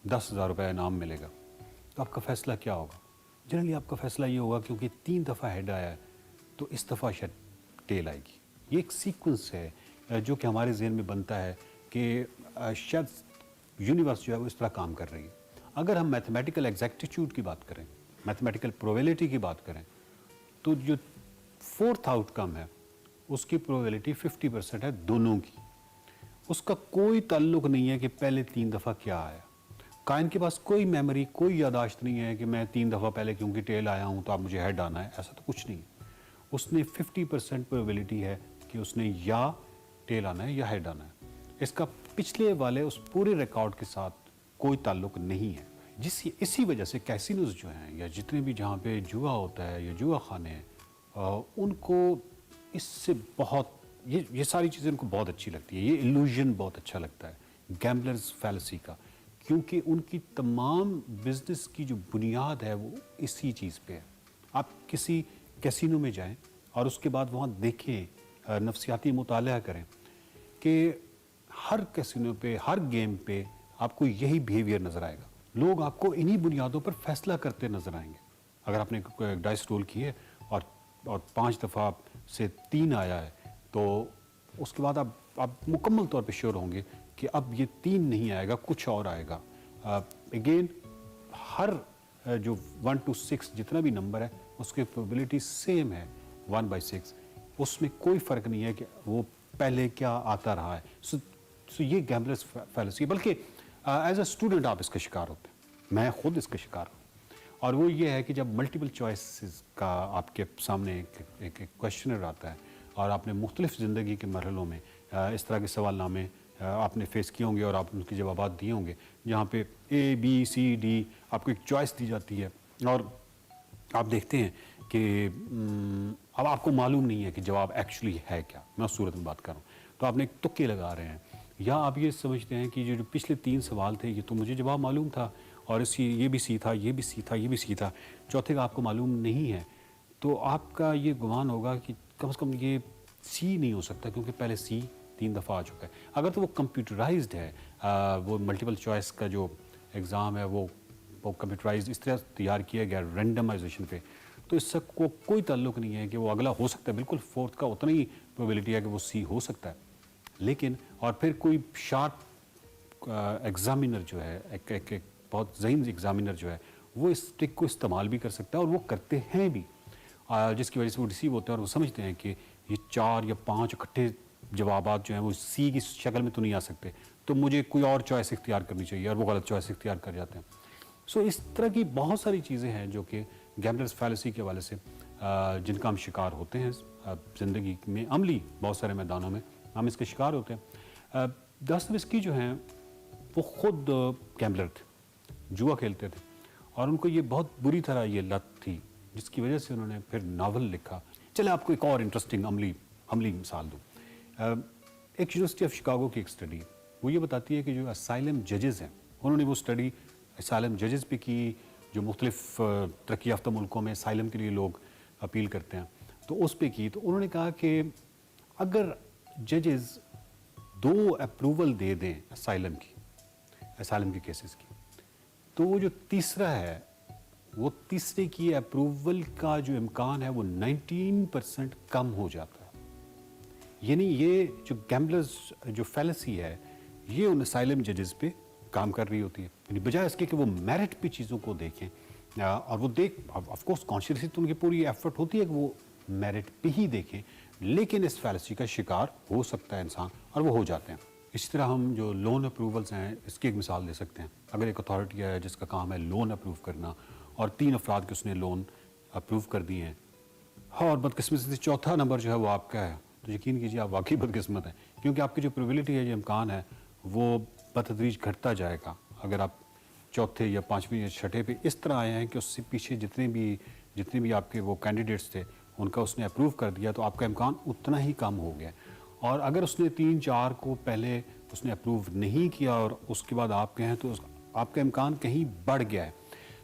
Speaker 4: 10,000 रुपये इनाम मिलेगा, तो आपका फ़ैसला क्या होगा? जनरली आपका फ़ैसला ये होगा क्योंकि 3 दफ़ा हेड आया है तो इस दफ़ा शायद टेल आएगी। ये एक सीक्वेंस है जो कि हमारे जहन में बनता है कि शायद यूनिवर्स जो है वो इस तरह काम कर रही है। अगर हम मैथमेटिकल एग्जैक्टिट्यूड की बात करें, मैथमेटिकल प्रोबेबिलिटी की बात करें, तो जो फोर्थ आउटकम है उसकी प्रोबेबिलिटी 50% है दोनों की। उसका कोई ताल्लुक नहीं है कि पहले 3 दफ़ा क्या आया। काइन के पास कोई मेमोरी, कोई यादाश्त नहीं है कि मैं 3 दफ़ा पहले क्योंकि टेल आया हूँ तो अब मुझे हेड आना है, ऐसा तो कुछ नहीं है। उसने 50% प्रोबेबिलिटी है कि उसने या टेल आना है या हेड आना है। इसका पिछले वाले उस पूरे रिकॉर्ड के साथ कोई ताल्लुक नहीं है। इसी वजह से कैसीनोज जो हैं या जितने भी जहाँ पे जुआ होता है या जुआ खाने हैं, उनको इससे बहुत ये सारी चीज़ें उनको बहुत अच्छी लगती है। ये इल्यूजन बहुत अच्छा लगता है गैम्बलर्स फैलेसी का, क्योंकि उनकी तमाम बिजनेस की जो बुनियाद है वो इसी चीज़ पे है। आप किसी कैसीनो में जाएं और उसके बाद वहाँ देखें, नफ्सियाती मुताला करें कि हर कैसीनो पे, हर गेम पे आपको यही बिहेवियर नज़र आएगा। लोग आपको इन्हीं बुनियादों पर फैसला करते नज़र आएंगे। अगर आपने डाइस रोल किए और 5 दफ़ा से 3 आया है तो उसके बाद आप मुकम्मल तौर पे श्योर होंगे कि अब ये 3 नहीं आएगा, कुछ और आएगा। अगेन हर जो 1 to 6 जितना भी नंबर है उसकी प्रोबेबिलिटी सेम है 1/6। उसमें कोई फ़र्क नहीं है कि वो पहले क्या आता रहा है। सो ये गैम्बलर्स फैलेसी, बल्कि एज अ स्टूडेंट आप इसका शिकार होते हैं। मैं खुद इसका शिकार हूँ। और वो ये है कि जब मल्टीपल चॉइसेस का आपके सामने एक क्वेश्चनर आता है और आपने मुख्तलिफ ज़िंदगी के मरहलों में इस तरह के सवालनामे आपने फेस किए होंगे और आप उनके जवाब दिए होंगे, जहाँ पे A, B, C, D आपको एक चॉइस दी जाती है और आप देखते हैं कि अब आपको मालूम नहीं है कि जवाब एक्चुअली है क्या। मैं उस सूरत में बात कर रहा हूँ। तो आपने तुक्के लगा रहे हैं या आप ये समझते हैं कि जो पिछले 3 सवाल थे ये तो मुझे जवाब मालूम था और ये भी सी था, ये भी सी था, ये भी सी था, चौथे का आपको मालूम नहीं है, तो आपका ये गुमान होगा कि कम से कम ये सी नहीं हो सकता क्योंकि पहले सी 3 दफ़ा आ चुका है। अगर तो वो कंप्यूटराइज्ड है, वो मल्टीपल चॉइस का जो एग्ज़ाम है वो कंप्यूटराइज्ड इस तरह तैयार किया गया रैंडमाइजेशन पे, तो इससे कोई ताल्लुक नहीं है कि वो अगला हो सकता है। बिल्कुल फोर्थ का उतना ही प्रोबेबिलिटी है कि वो सी हो सकता है। लेकिन और फिर कोई शार्प एग्ज़ामिनर जो है, एक बहुत ज़हीन एग्ज़ामिनर जो है, वो इस ट्रिक को इस्तेमाल भी कर सकता है और वो करते हैं भी, जिसकी वजह से वो रिसीव होते हैं और वो समझते हैं कि ये 4 या 5 इकट्ठे जवाबात जो हैं वो सी की शक्ल में तो नहीं आ सकते, तो मुझे कोई और चॉइस इख्तियार करनी चाहिए और वो गलत चॉइस इख्तियार कर जाते हैं। सो इस तरह की बहुत सारी चीज़ें हैं जो कि गैम्बलर्स फैलेसी के हवाले से जिनका हम शिकार होते हैं ज़िंदगी में, अमली बहुत सारे मैदानों में हम इसके शिकार होते हैं। दास्तोयेव्स्की जो हैं वो ख़ुद गैम्बलर थे, जुआ खेलते थे और उनको ये बहुत बुरी तरह ये लत थी जिसकी वजह से उन्होंने फिर नावल लिखा। चले आपको एक और इंटरेस्टिंग अमली मिसाल दूँ। एक यूनिवर्सिटी ऑफ शिकागो की एक स्टडी वो ये बताती है कि जो असाइलम जजेज़ हैं, उन्होंने वो स्टडी असाइलम जजेज़ पे की जो मुख्तलिफ तरक्की याफ्ता मुल्कों में असाइलम के लिए लोग अपील करते हैं, तो उस पे की। तो उन्होंने कहा कि अगर जजेज़ 2 अप्रूवल दे दें असाइलम के केसेस की, तो वो जो तीसरा है वो तीसरे की अप्रूवल का जो इम्कान है वो 19% कम हो जाता है। यानी ये जो गैम्बलर्स जो फैलेसी है ये उन असाइलम जजेस पे काम कर रही होती है, यानी बजाय इसके कि वो मेरिट पे चीज़ों को देखें और वो ऑफ कोर्स कॉन्शियसली तो उनकी पूरी एफर्ट होती है कि वो मेरिट पे ही देखें, लेकिन इस फैलेसी का शिकार हो सकता है इंसान और वो हो जाते हैं। इसी तरह हम जो लोन अप्रूवल्स हैं इसकी एक मिसाल दे सकते हैं। अगर एक अथॉरिटी है जिसका काम है लोन अप्रूव करना और 3 अफराद के उसने लोन अप्रूव कर दिए हैं, हाँ, और बदकिस्मती से चौथा नंबर जो है वो आपका है, तो यकीन कीजिए आप वाकई बदकिस्मत हैं, क्योंकि आपकी जो प्रोबेबिलिटी है, जो इम्कान है, वो बतदरीज घटता जाएगा। अगर आप चौथे या 5वें या छठे पे इस तरह आए हैं कि उससे पीछे जितने भी आपके वो कैंडिडेट्स थे उनका उसने अप्रूव कर दिया, तो आपका इम्कान उतना ही कम हो गया। और अगर उसने 3-4 को पहले उसने अप्रूव नहीं किया और उसके बाद आपके हैं, तो आपका इम्कान कहीं बढ़ गया है।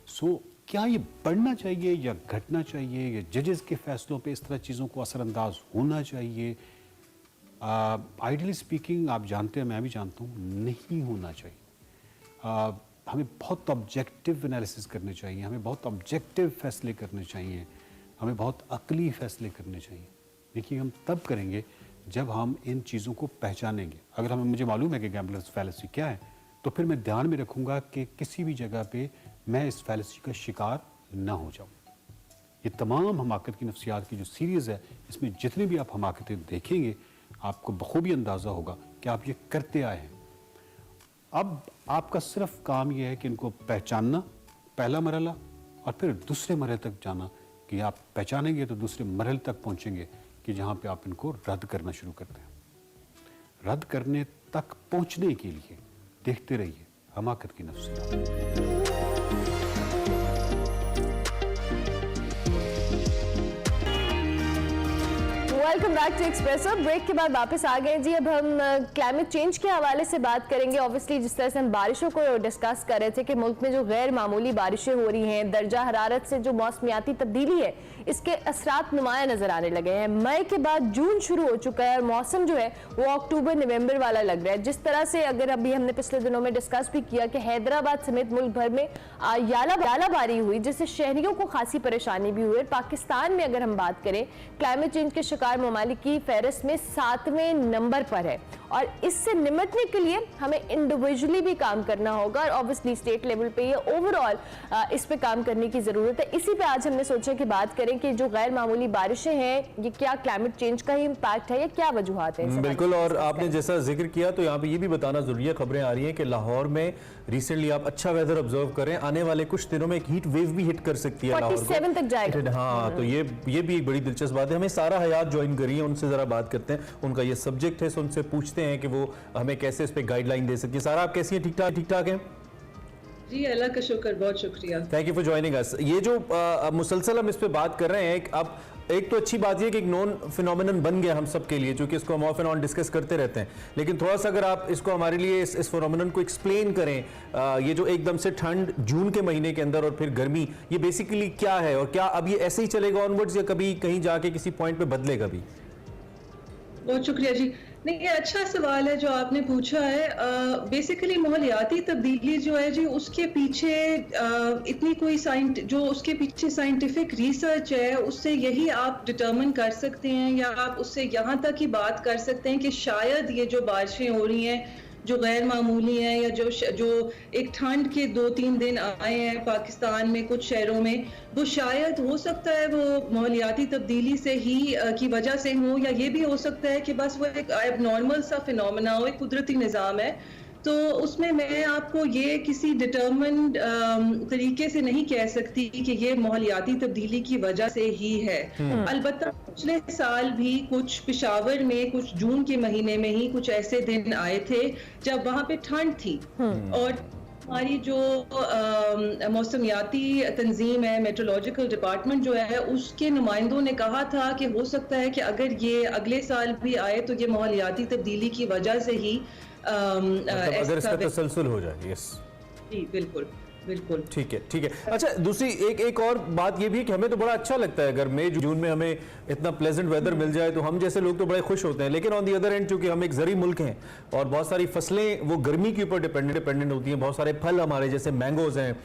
Speaker 4: सो क्या ये बढ़ना चाहिए या घटना चाहिए, या जजेस के फैसलों पे इस तरह चीज़ों को असरअंदाज होना चाहिए? आइडियली स्पीकिंग, आप जानते हैं, मैं भी जानता हूँ, नहीं होना चाहिए। हमें बहुत ऑब्जेक्टिव एनालिसिस करने चाहिए, हमें बहुत ऑब्जेक्टिव फैसले करने चाहिए, हमें बहुत अक्ली फैसले करने चाहिए। देखिए, हम तब करेंगे जब हम इन चीज़ों को पहचानेंगे। अगर मुझे मालूम है कि गैम्बलर्स फैलेसी क्या है, तो फिर मैं ध्यान में रखूँगा कि किसी भी जगह पे मैं इस फैलेसी का शिकार ना हो जाऊँ। ये तमाम हमाकत की नफ्सियात की जो सीरीज़ है, इसमें जितनी भी आप हमाकतें देखेंगे आपको बखूबी अंदाज़ा होगा कि आप ये करते आए हैं। अब आपका सिर्फ काम ये है कि इनको पहचानना, पहला मरहला, और फिर दूसरे मरहले तक जाना कि आप पहचानेंगे तो दूसरे मरहले तक पहुंचेंगे कि जहां पे आप इनको रद्द करना शुरू करते हैं। रद्द करने तक पहुंचने के लिए देखते रहिए हमाकत की नफ्सियात।
Speaker 1: Welcome back to Expresso. Break के बाद वापस आ गए जी। अब हम क्लाइमेट चेंज के हवाले से बात करेंगे। ऑब्वियसली जिस तरह से हम बारिशों को डिस्कस कर रहे थे कि मुल्क में जो गैर मामूली बारिशें हो रही हैं, दर्जा हरारत से जो मौसमियाती तब्दीली है, इसके असरात नुमाया नजर आने लगे हैं। मई के बाद जून शुरू हो चुका है और मौसम जो है वो अक्टूबर नवंबर वाला लग रहा है। जिस तरह से अगर अभी हमने पिछले दिनों में डिस्कस भी किया कि हैदराबाद समेत मुल्क भर में यालाबारी हुई, जिससे शहरियों को खासी परेशानी भी हुई। पाकिस्तान में अगर हम बात करें, क्लाइमेट चेंज के शिकार ममालिक की फहरिस्त में 7वें नंबर पर है और इससे निपटने के लिए हमें इंडिविजुअली भी काम करना होगा और ऑब्वियसली स्टेट लेवल पे ये ओवरऑल इस पे काम करने की जरूरत है। इसी पे आज हमने सोचा कि बात करें कि जो गैर मामूली बारिशें हैं, ये क्या क्लाइमेट चेंज का ही इम्पैक्ट है या क्या वजूहात है?
Speaker 2: बिल्कुल, और आपने जैसा जिक्र किया तो यहाँ पे ये भी बताना जरूरी है, खबरें आ रही हैं कि लाहौर में रिसेंटली आप अच्छा वेदर ऑब्जर्व करें, आने वाले कुछ दिनों में एक हीट वेव भी हिट कर सकती है लाहौर को।
Speaker 1: 47 तक जाएगा।
Speaker 2: हाँ, तो ये भी एक बड़ी दिलचस्प बात है। हमें सारा हयात ज्वाइन करी है, उनसे जरा बात करते हैं, उनका ये सब्जेक्ट है, उनसे पूछते हैं कि वो हमें कैसे इस पे गाइडलाइन दे सकती है। सारा आप कैसी हैं? ठीक ठाक हैं?
Speaker 5: जी अल्लाह का शुक्र, बहुत शुक्रिया।
Speaker 2: Thank you for joining us. ये जो मुसलसल हम इस पे बात कर रहे हैं, अब एक तो अच्छी बात ये कि एक नॉन फिनोमिनन बन गया हम सब के लिए, क्योंकि इसको हम ऑफ एंड ऑन डिस्कस करते रहते हैं, लेकिन थोड़ा सा अगर आप इसको हमारे लिए इस फिनोमिनन को एक्सप्लेन करें, ये जो एकदम से ठंड जून के महीने के अंदर और फिर गर्मी, ये बेसिकली क्या है और क्या अब ये ऐसे ही चलेगा ऑनवर्ड्स या कभी कहीं जाके किसी पॉइंट पे बदलेगा भी?
Speaker 5: बहुत शुक्रिया जी। नहीं, ये अच्छा सवाल है जो आपने पूछा है। बेसिकली माहौलियाती तब्दीली जो है जी, उसके पीछे इतनी कोई जो उसके पीछे साइंटिफिक रिसर्च है, उससे यही आप डिटरमिन कर सकते हैं या आप उससे यहाँ तक ही बात कर सकते हैं कि शायद ये जो बारिशें हो रही हैं जो गैर मामूली हैं या जो एक ठंड के 2-3 दिन आए हैं पाकिस्तान में कुछ शहरों में, वो शायद हो सकता है वो माहौलियाती तब्दीली से ही की वजह से हो, या ये भी हो सकता है कि बस वो एक एबनॉर्मल सा फिनोमेना हो, एक कुदरती निज़ाम है। तो उसमें मैं आपको ये किसी डिटरमिन्ड तरीके से नहीं कह सकती कि ये माहौलियाती तब्दीली की वजह से ही है। अलबत्ता पिछले साल भी कुछ पेशावर में कुछ जून के महीने में ही कुछ ऐसे दिन आए थे जब वहाँ पे ठंड थी और हमारी जो मौसमियाती तंजीम है, मेट्रोलॉजिकल डिपार्टमेंट जो है, उसके नुमाइंदों ने कहा था कि हो सकता है कि अगर ये अगले साल भी आए तो ये माहौलियाती तब्दीली की वजह से ही
Speaker 2: अगर इसका तसलसल हो जाए। यस
Speaker 5: जी, बिल्कुल बिल्कुल।
Speaker 2: ठीक है। अच्छा, दूसरी एक और बात ये भी है कि हमें तो बड़ा अच्छा लगता है अगर मई जून में हमें इतना प्लेजेंट वेदर मिल जाए तो हम जैसे लोग तो बड़े खुश होते हैं, लेकिन ऑन दी अदर एंड चूंकि हम एक ज़री मुल्क हैं और बहुत सारी फसलें वो गर्मी के ऊपर डिपेंडेंट होती हैं, बहुत सारे फल हमारे जैसे मैंगोज हैं,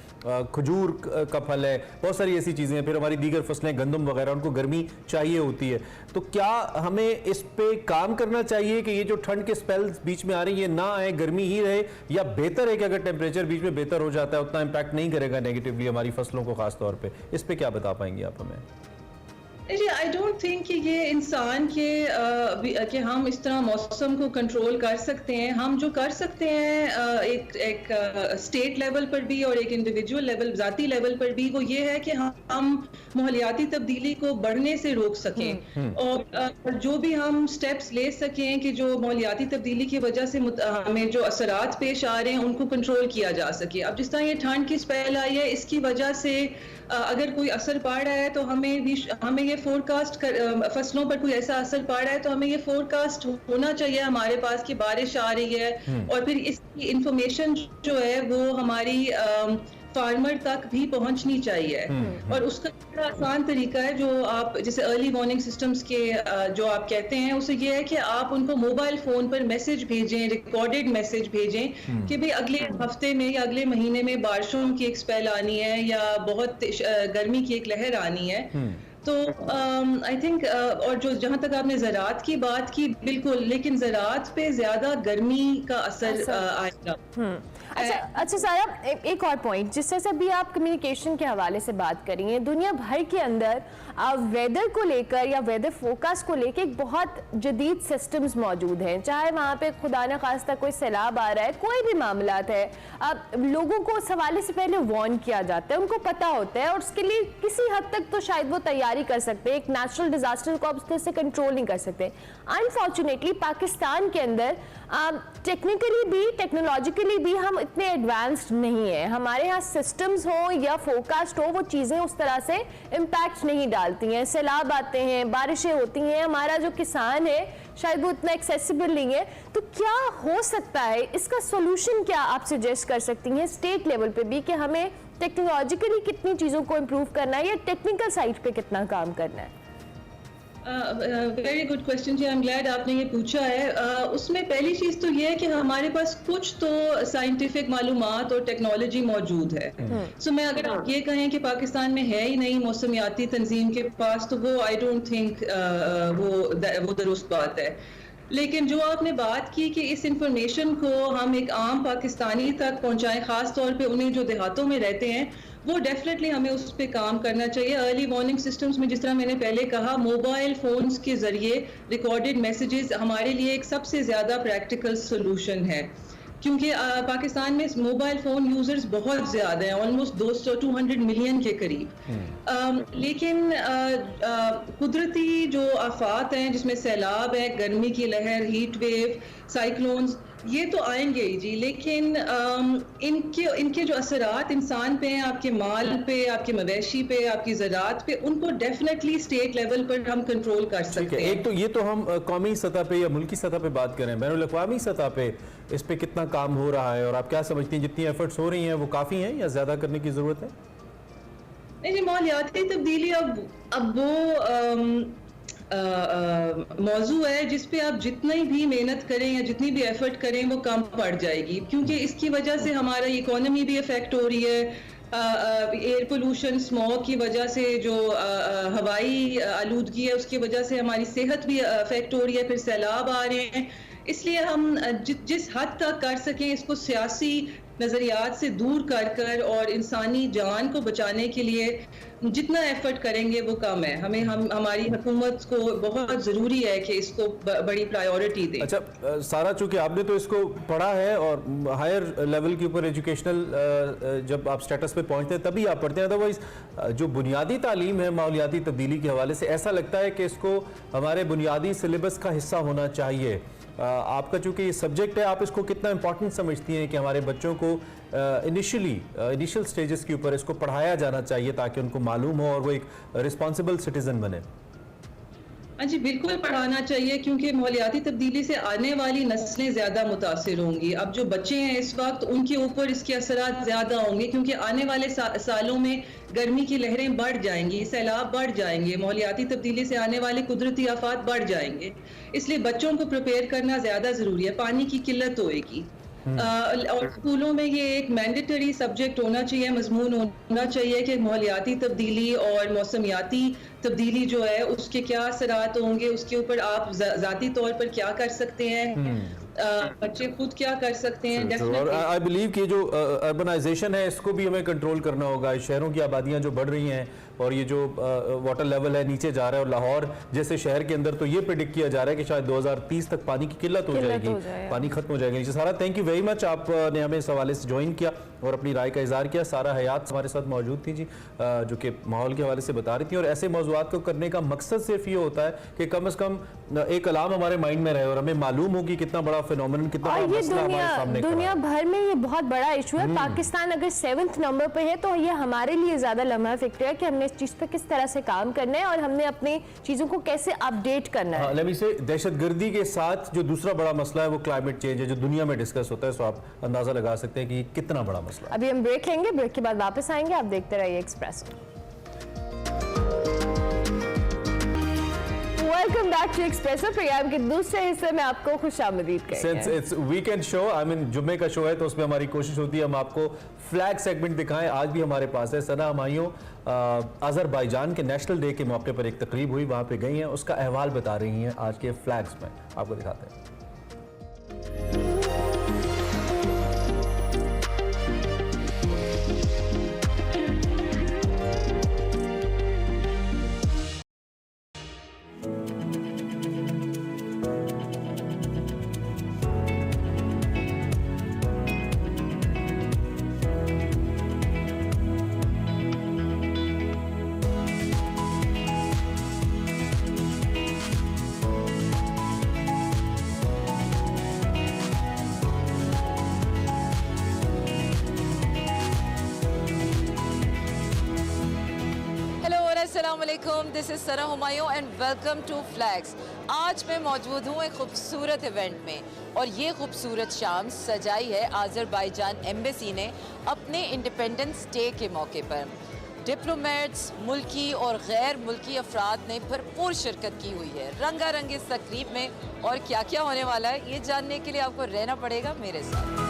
Speaker 2: खजूर का फल है, बहुत सारी ऐसी चीज़ें हैं, फिर हमारी दीगर फसलें गंदम वगैरह, उनको गर्मी चाहिए होती है। तो क्या हमें इस पे काम करना चाहिए कि ये जो ठंड के स्पेल्स बीच में आ रही है ये ना आए, गर्मी ही रहे, या बेहतर है कि अगर टेम्परेचर बीच में बेहतर हो जाता है उतना इम्पैक्ट नहीं करेगा नेगेटिवली हमारी फसलों को खास तौर पे? इस पे क्या बता पाएंगे आप हमें?
Speaker 5: आई डोंट थिंक कि ये इंसान के कि हम इस तरह मौसम को कंट्रोल कर सकते हैं। हम जो कर सकते हैं एक स्टेट लेवल पर भी और एक इंडिविजुअल लेवल, ज़ाती लेवल पर भी, वो ये है कि हम माहौलियाती तब्दीली को बढ़ने से रोक सकें और जो भी हम स्टेप्स ले सकें कि जो माहौलियाती तब्दीली की वजह से हमें जो असरात पेश आ रहे हैं उनको कंट्रोल किया जा सके। अब जिस तरह ये ठंड की स्पेल आई है, इसकी वजह से अगर कोई असर पड़ रहा है तो हमें ये फोरकास्ट फसलों पर कोई ऐसा असर पड़ रहा है तो हमें ये फोरकास्ट होना चाहिए हमारे पास कि बारिश आ रही है, और फिर इसकी इंफॉर्मेशन जो है वो हमारी फार्मर तक भी पहुंचनी चाहिए। और उसका बड़ा आसान तरीका है जो आप जैसे अर्ली वार्निंग सिस्टम्स के जो आप कहते हैं, उसे ये है कि आप उनको मोबाइल फोन पर मैसेज भेजें, रिकॉर्डेड मैसेज भेजें कि भाई अगले हफ्ते में या अगले महीने में बारिशों की एक स्पेल आनी है या बहुत गर्मी की एक लहर आनी है। तो आई थिंक और जो जहां तक आपने ज़राअत की बात की, बिल्कुल, लेकिन ज़राअत पे ज्यादा गर्मी का असर आएगा।
Speaker 1: अच्छा सारा, एक और पॉइंट, जिस तरह से भी आप कम्युनिकेशन के हवाले से बात करेंगे, दुनिया भर के अंदर वेदर को लेकर या वेदर फोरकास्ट को लेकर एक बहुत जदीद सिस्टम्स मौजूद हैं, चाहे वहाँ पे खुदा न खास्ता कोई सैलाब आ रहा है, कोई भी मामलात है, लोगों को उस हवाले से पहले वार्न किया जाता है, उनको पता होता है और उसके लिए किसी हद तक तो शायद वो तैयारी कर सकते हैं। एक नेचुरल डिजास्टर को आप उससे कंट्रोल नहीं कर सकते। अनफॉर्चुनेटली पाकिस्तान के अंदर टेक्निकली भी टेक्नोलॉजिकली भी हम इतने एडवांस्ड नहीं है। हमारे यहाँ सिस्टम्स हो या फोरकास्ट हो, वो चीज़ें उस तरह से इम्पैक्ट नहीं डालती हैं। सैलाब आते हैं, बारिशें होती हैं, हमारा जो किसान है शायद वो इतना एक्सेसिबल नहीं है। तो क्या हो सकता है, इसका सोल्यूशन क्या आप सजेस्ट कर सकती हैं स्टेट लेवल पे भी, कि हमें टेक्नोलॉजिकली कितनी चीज़ों को इम्प्रूव करना है या टेक्निकल साइड पे कितना काम करना है?
Speaker 5: वेरी गुड क्वेश्चन जी, आई एम ग्लैड आपने ये पूछा है। उसमें पहली चीज़ तो ये है कि हमारे पास कुछ तो साइंटिफिक मालूमात और टेक्नोलॉजी मौजूद है। सो मैं अगर आप ये कहें कि पाकिस्तान में है ही नहीं मौसमियाती तंजीम के पास, तो वो आई डोंट थिंक वो दुरुस्त बात है। लेकिन जो आपने बात की कि इस इंफॉर्मेशन को हम एक आम पाकिस्तानी तक पहुंचाएं, ख़ास तौर पे उन्हें जो देहातों में रहते हैं, वो डेफिनेटली हमें उस पर काम करना चाहिए। अर्ली वार्निंग सिस्टम्स में, जिस तरह मैंने पहले कहा, मोबाइल फ़ोन्स के ज़रिए रिकॉर्डेड मैसेजेस हमारे लिए एक सबसे ज़्यादा प्रैक्टिकल सोल्यूशन है, क्योंकि पाकिस्तान में मोबाइल फ़ोन यूज़र्स बहुत ज़्यादा हैं, ऑलमोस्ट 200 मिलियन के करीब। लेकिन कुदरती जो आफात हैं, जिसमें सैलाब है, गर्मी की लहर, हीट वेव, साइक्लोन्स, ये तो आएंगे ही जी, लेकिन इनके जो असरात इंसान पे हैं, आपके माल पे, आपके मवेशी पे, आपकी ज़राअत पे, उनको डेफिनेटली स्टेट लेवल पर हम कंट्रोल कर सकते हैं।
Speaker 2: एक तो ये तो हम कौमी सतह पे या मुल्की सतह पे बात करें, बैनुल-अक़वामी सतह पे इस पे कितना काम हो रहा है, और आप क्या समझती हैं जितनी एफर्ट्स हो रही हैं वो काफ़ी हैं या ज़्यादा करने की ज़रूरत है?
Speaker 5: नहीं जी, माहौलियाती तब्दीली अब वो मौजू है जिस पे आप जितनी भी मेहनत करें या जितनी भी एफर्ट करें वो कम पड़ जाएगी, क्योंकि इसकी वजह से हमारा इकोनॉमी भी अफेक्ट हो रही है। एयर पोल्यूशन, स्मॉग की वजह से जो हवाई आलूदगी है, उसकी वजह से हमारी सेहत भी अफेक्ट हो रही है, फिर सैलाब आ रहे हैं। इसलिए हम जिस हद तक कर सकें इसको सियासी नज़रियात से दूर कर और इंसानी जान को बचाने के लिए जितना एफर्ट करेंगे वो कम है। हमारी हुकूमत को बहुत ज़रूरी है कि इसको बड़ी प्रायोरिटी दे।
Speaker 2: अच्छा सारा, चूंकि आपने तो इसको पढ़ा है और हायर लेवल के ऊपर एजुकेशनल जब आप स्टेटस पे पहुंचते हैं तभी आप पढ़ते हैं, अदरवाइज जो बुनियादी तालीम है माहौलियाती तब्दीली के हवाले से, ऐसा लगता है कि इसको हमारे बुनियादी सिलेबस का हिस्सा होना चाहिए। आपका चूंकि ये सब्जेक्ट है, आप इसको कितना इंपॉर्टेंट समझती हैं कि हमारे बच्चों को इनिशियल स्टेजेस के ऊपर इसको पढ़ाया जाना चाहिए ताकि उनको मालूम हो और वो एक रिस्पॉन्सिबल सिटीजन बने?
Speaker 5: हाँ जी, बिल्कुल पढ़ाना चाहिए, क्योंकि माहौलियाती तब्दीली से आने वाली नस्लें ज़्यादा मुतासिर होंगी। अब जो बच्चे हैं इस वक्त, उनके ऊपर इसके असरात ज़्यादा होंगे, क्योंकि आने वाले सालों में गर्मी की लहरें बढ़ जाएंगी, सैलाब बढ़ जाएंगे, माहौलियाती तब्दीली से आने वाले कुदरती आफात बढ़ जाएंगे। इसलिए बच्चों को प्रिपेयर करना ज़्यादा ज़रूरी है। पानी की किल्लत होएगी और स्कूलों में ये एक मैंडेटरी सब्जेक्ट होना चाहिए, मजमून होना चाहिए कि माहौलियाती तब्दीली और मौसमियाती तब्दीली जो है उसके क्या असरात होंगे, उसके ऊपर आप ज़ाती तौर पर क्या कर सकते हैं, बच्चे खुद क्या कर सकते हैं।
Speaker 2: और आई बिलीव कि जो अर्बनाइजेशन है इसको भी हमें कंट्रोल करना होगा। शहरों की आबादियां जो बढ़ रही हैं और ये जो वाटर लेवल है नीचे जा रहा है, और लाहौर जैसे शहर के अंदर तो ये प्रेडिक्ट किया जा रहा है कि शायद 2030 तक पानी की किल्लत हो जाएगी, पानी खत्म हो जाएगा नीचे। सारा, थैंक यू वेरी मच, आपने हमें इस हवाले से ज्वाइन किया और अपनी राय का इजहार किया। सारा हयात हमारे साथ मौजूद थी जी, जो कि माहौल के हवाले से बता रही थी। और ऐसे मौज़ूआत को करने का मकसद सिर्फ ये होता है कि कम से कम एक कलाम हमारे माइंड में रहे और हमें मालूम हो कि कितना बड़ा फिनोमेनन, कितना बड़ा मसला हमारे सामने
Speaker 1: दुनिया भर में ये बहुत बड़ा इशू है। पाकिस्तान अगर 7th नंबर पे है तो ये हमारे लिए ज्यादा लम्हा फिक्र है कि हमने इस चीज पे किस तरह से काम करना है और हमने अपनी चीजों को कैसे अपडेट करना है।
Speaker 2: लेकिन से दहशतगर्दी के साथ जो दूसरा बड़ा मसला है वो क्लाइमेट चेंज है, जो दुनिया में डिस्कस होता है। सो आप अंदाजा लगा सकते हैं कि कितना बड़ा मसला है।
Speaker 1: अभी हम ब्रेक लेंगे, ब्रेक के बाद वापस आएंगे। आप देखते रहिए Express. Welcome back to Expresso programme के दूसरे हिस्से में आपको खुशामदीद कहते
Speaker 2: सिंस
Speaker 1: हैं।
Speaker 2: It's weekend show, I mean जुम्मे का शो है, तो उसमें हमारी कोशिश होती है हम आपको फ्लैग सेगमेंट दिखाएं। आज भी हमारे पास है सना हमायूं, अजरबैजान के नेशनल डे के मौके पर एक तकरीब हुई, वहां पे गई हैं, उसका अहवाल बता रही हैं आज के फ्लैग्स में। आपको दिखाते हैं।
Speaker 6: अस्सलामुअलैकुम, this is Sana Humayun and welcome to flags. आज मैं मौजूद हूँ एक खूबसूरत इवेंट में और ये खूबसूरत शाम सजाई है आज़रबाईजान एम्बेसी ने अपने इंडिपेंडेंस डे के मौके पर। डिप्लोमेट्स, मुल्की और गैर मुल्की अफराद ने भरपूर शिरकत की हुई है रंगारंग इस तकरीब में, और क्या क्या होने वाला है ये जानने के लिए आपको रहना पड़ेगा मेरे साथ।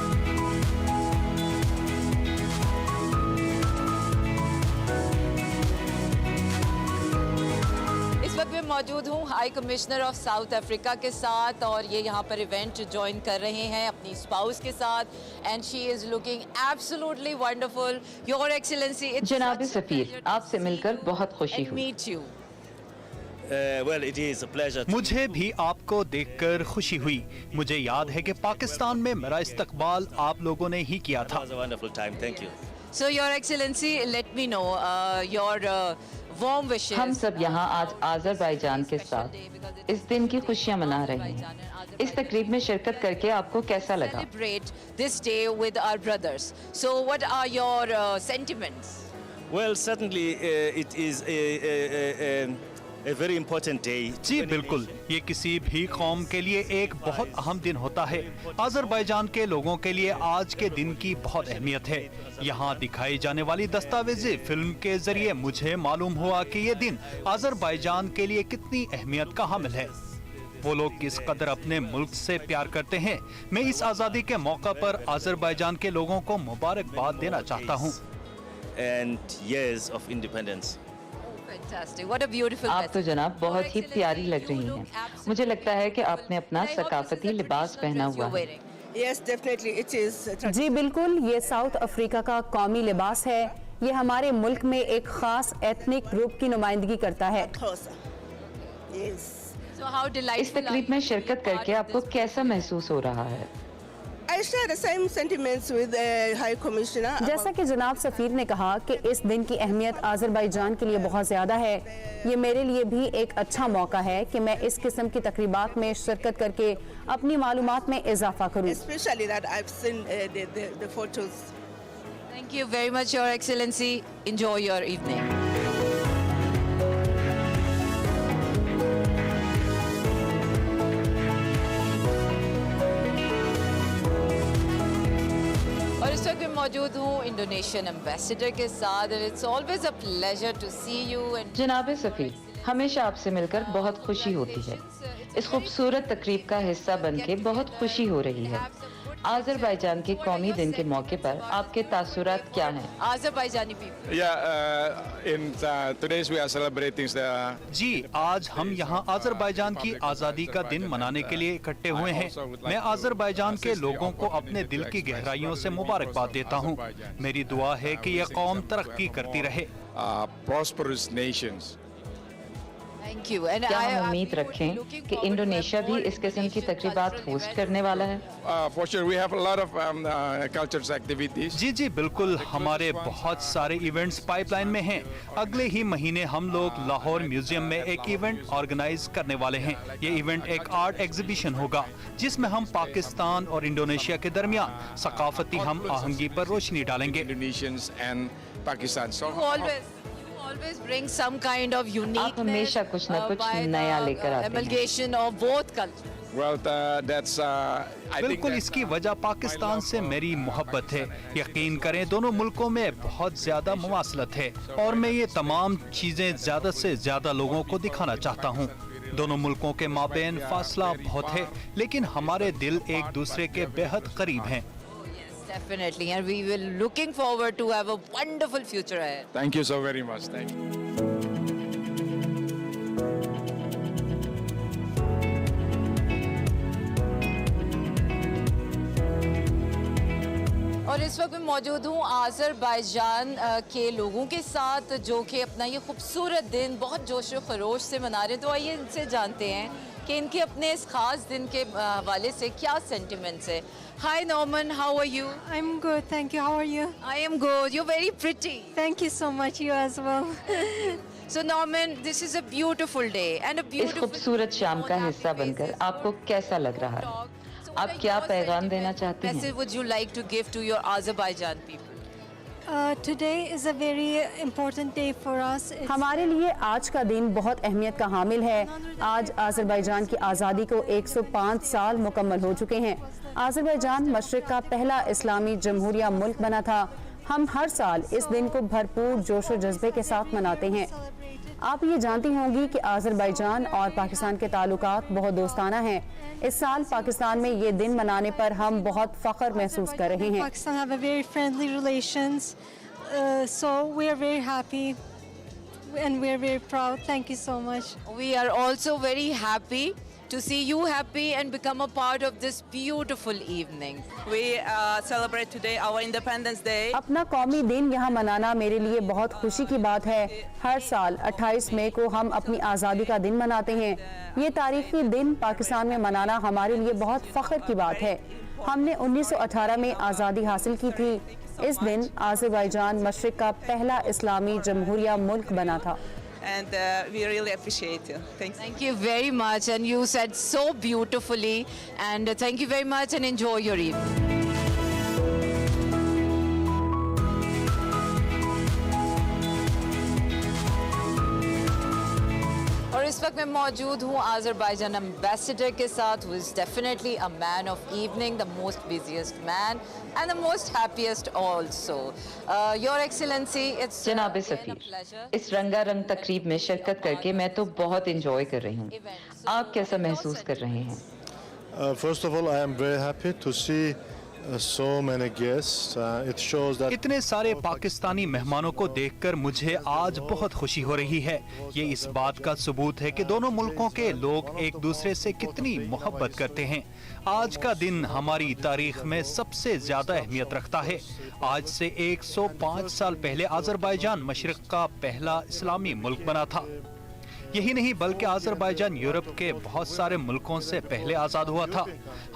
Speaker 6: मैं मौजूद हूँ high commissioner of south Africa के साथ, और ये यहाँ पर इवेंट ज्वाइन कर रहे हैं अपनी स्पाउस के साथ, and she is looking absolutely wonderful. Your excellency,
Speaker 7: जनाब सफीर, आपसे मिलकर बहुत खुशी हुई।
Speaker 6: Meet you.
Speaker 8: मुझे भी आपको देखकर खुशी हुई। मुझे याद है कि पाकिस्तान में मेरा इस्तकबाल आप लोगों ने ही किया था।
Speaker 6: So your excellency, let me know your warm wishes.
Speaker 7: हम सब यहाँ आज आज़रबाईजान के साथ इस दिन की खुशियाँ मना रहे हैं। इस तकरीब में शिरकत करके आपको कैसा लगा?
Speaker 6: Celebrate this day with our brothers. So what are your sentiments?
Speaker 9: Well, certainly it is a very important day.
Speaker 8: जी बिल्कुल, ये किसी भी कौम के लिए एक बहुत अहम दिन होता है। आज़रबाईजान के लोगों के लिए आज के दिन की बहुत अहमियत है। यहाँ दिखाई जाने वाली दस्तावेजी फिल्म के जरिए मुझे मालूम हुआ कि ये दिन आज़रबाईजान के लिए कितनी अहमियत का हामिल है। वो लोग किस कदर अपने मुल्क से प्यार करते हैं। मैं इस आज़ादी के मौका पर आज़रबाईजान के लोगों को मुबारकबाद देना चाहता हूँ।
Speaker 9: And years of independence.
Speaker 6: Fantastic. What a beautiful
Speaker 7: आप तो
Speaker 6: message.
Speaker 7: जनाब बहुत ही प्यारी लग रही हैं। मुझे लगता है कि आपने अपना सकाफती लिबास पहना हुआ है।
Speaker 10: Yes, definitely it is.
Speaker 11: जी बिल्कुल, ये साउथ अफ्रीका का कौमी लिबास है। ये हमारे मुल्क में एक खास एथनिक ग्रुप की नुमाइंदगी करता है।
Speaker 10: Yes.
Speaker 6: So how delightful.
Speaker 7: इस तकरीब में शिरकत करके आपको कैसा महसूस हो रहा है?
Speaker 10: I share the same sentiments with the High Commissioner.
Speaker 11: जैसा कि जनाब सफीर ने कहा कि इस दिन की अहमियत आज़रबाईजान के लिए बहुत ज़्यादा है। ये मेरे लिए भी एक अच्छा मौका है कि मैं इस किस्म की तकरीबात में शिरकत करके अपनी मालूमात में इजाफा करूँ।
Speaker 10: Especially that I've seen the photos.
Speaker 6: Thank you very much, Your Excellency. Enjoy your evening. और इस वक्त मैं मौजूद हूँ इंडोनेशियन एम्बेसडर के साथ, and it's always a pleasure to see you and
Speaker 7: जनाब सफीर, हमेशा आपसे मिलकर बहुत खुशी होती है। इस खूबसूरत तकरीब का हिस्सा बनके बहुत खुशी हो रही है। आज़रबाईजान के कौमी दिन के मौके पर आपके तासुरात क्या हैं?
Speaker 6: आज़रबाईजानी people.
Speaker 12: in today's we are celebrating the.
Speaker 8: जी, आज हम यहाँ आज़रबाईजान की आज़ादी का दिन मनाने के लिए इकट्ठे हुए हैं। मैं आज़रबाईजान के लोगों को अपने दिल की गहराइयों से मुबारकबाद देता हूँ। मेरी दुआ है कि यह कौम तरक्की करती रहे।
Speaker 12: Prosperous nations.
Speaker 6: Thank you. And
Speaker 7: क्या हम
Speaker 6: I'm
Speaker 7: उम्मीद रखें
Speaker 6: looking
Speaker 7: कि
Speaker 6: forward
Speaker 7: इंडोनेशिया भी
Speaker 6: to
Speaker 7: इस किस्म की
Speaker 6: Indonesian
Speaker 7: तकरीबात
Speaker 6: cultural
Speaker 7: होस्ट
Speaker 6: events.
Speaker 7: करने वाला है?
Speaker 12: For sure, we have a lot of cultures activities.
Speaker 8: जी जी बिल्कुल, हमारे बहुत सारे इवेंट्स पाइपलाइन में हैं। अगले ही महीने हम लोग लाहौर म्यूजियम में एक इवेंट ऑर्गेनाइज करने वाले हैं। ये इवेंट एक आर्ट एग्जीबिशन होगा जिसमें हम पाकिस्तान और इंडोनेशिया के दरमियान सकाफती हम आहंगी पर रोशनी डालेंगे।
Speaker 12: Indonesians and Pakistan. So
Speaker 6: You always bring some kind of uniqueness.
Speaker 7: आप हमेशा कुछ न कुछ
Speaker 6: by
Speaker 7: नया
Speaker 6: the
Speaker 7: लेकर आते हैं।
Speaker 6: amalgamation of both cultures.
Speaker 12: well, that's I think
Speaker 8: बिल्कुल,
Speaker 12: that
Speaker 8: इसकी वजह पाकिस्तान से मेरी मोहब्बत है। यकीन करें, दोनों मुल्कों में बहुत ज्यादा मुवासलत है और मैं ये तमाम चीजें ज्यादा से ज्यादा लोगों को दिखाना चाहता हूँ। दोनों मुल्कों के माबेन फासला बहुत है, लेकिन हमारे दिल एक दूसरे के बेहद करीब हैं।
Speaker 6: Definitely, and we will looking forward to have a wonderful future ahead.
Speaker 12: Thank you so very much. Thank you.
Speaker 6: और इस वक्त मैं मौजूद हूँ आज़रबाईजान के लोगों के साथ, जो कि अपना ये खूबसूरत दिन बहुत जोश व खरोश से मना रहे हैं। तो आइए इनसे जानते हैं कि इनके अपने इस खास दिन के हवाले से क्या सेंटिमेंट्स है। Hi Norman, how are you?
Speaker 13: I'm good, thank you. How are you?
Speaker 6: I am good. You're very pretty.
Speaker 13: Thank you so much. You as well.
Speaker 6: So Norman, this is a beautiful day and a
Speaker 7: इस
Speaker 6: beautiful.
Speaker 7: खूबसूरत शाम का हिस्सा बनकर आपको कैसा लग रहा है? आप क्या पैगाम देना चाहती हैं?
Speaker 6: Message would you like to give to your Azerbaijan people?
Speaker 13: Today is a very important day for us.
Speaker 11: हमारे लिए आज का दिन बहुत अहमियत का हामिल है। आज आज़रबाईजान की आज़ादी को 105 साल मुकम्मल हो चुके हैं। आज़रबाईजान मशरिक का पहला इस्लामी जमहूरिया मुल्क बना था। हम हर साल इस दिन को भरपूर जोश व जज्बे के साथ मनाते हैं। आप ये जानती होंगी कि आज़रबाईजान और पाकिस्तान के ताल्लुकात बहुत दोस्ताना हैं। इस साल पाकिस्तान में ये दिन मनाने पर हम बहुत फ़ख्र महसूस कर रहे हैं।
Speaker 13: Pakistan have a very friendly relations, so we are very happy and we are very proud. Thank you so much.
Speaker 6: We are also very happy to see you happy and become a part of this beautiful evening.
Speaker 10: We celebrate today our Independence Day.
Speaker 11: अपना कौमी दिन यहाँ मनाना मेरे लिए बहुत खुशी की बात है। हर साल 28 मई को हम अपनी आज़ादी का दिन मनाते हैं। ये तारीखी दिन पाकिस्तान में मनाना हमारे लिए बहुत फ़ख्र की बात है। हमने 1918 में आज़ादी हासिल की थी। इस दिन आज़रबाईजान मशरिक का पहला इस्लामी जमहूरिया मुल्क बना था।
Speaker 10: And we really appreciate you.
Speaker 6: Thank you very much, and you said so beautifully, and thank you very much and enjoy your evening. और इस वक्त मैं मौजूद हूँ आज़रबाईजान एम्बेसडर के साथ, who is definitely a man of evening, the most busiest man and the most happiest also. Your Excellency, it's
Speaker 7: जनाब
Speaker 6: been a
Speaker 7: सफीर,
Speaker 6: pleasure.
Speaker 7: इस रंगारंग तकरीब में शिरकत करके मैं तो बहुत इंजॉय कर रही हूँ। आप कैसा महसूस कर रहे हैं?
Speaker 14: First of all, I am very happy to see so many guests. It shows that
Speaker 8: इतने सारे पाकिस्तानी मेहमानों को देखकर मुझे आज बहुत खुशी हो रही है। ये इस बात का सबूत है कि दोनों मुल्कों के लोग एक दूसरे से कितनी मोहब्बत करते हैं। आज का दिन हमारी तारीख में सबसे ज्यादा अहमियत रखता है। आज से 105 साल पहले आज़रबाईजान मशरिक का पहला इस्लामी मुल्क बना था। यही नहीं बल्कि आज़रबाईजान यूरोप के बहुत सारे मुल्कों से पहले आज़ाद हुआ था।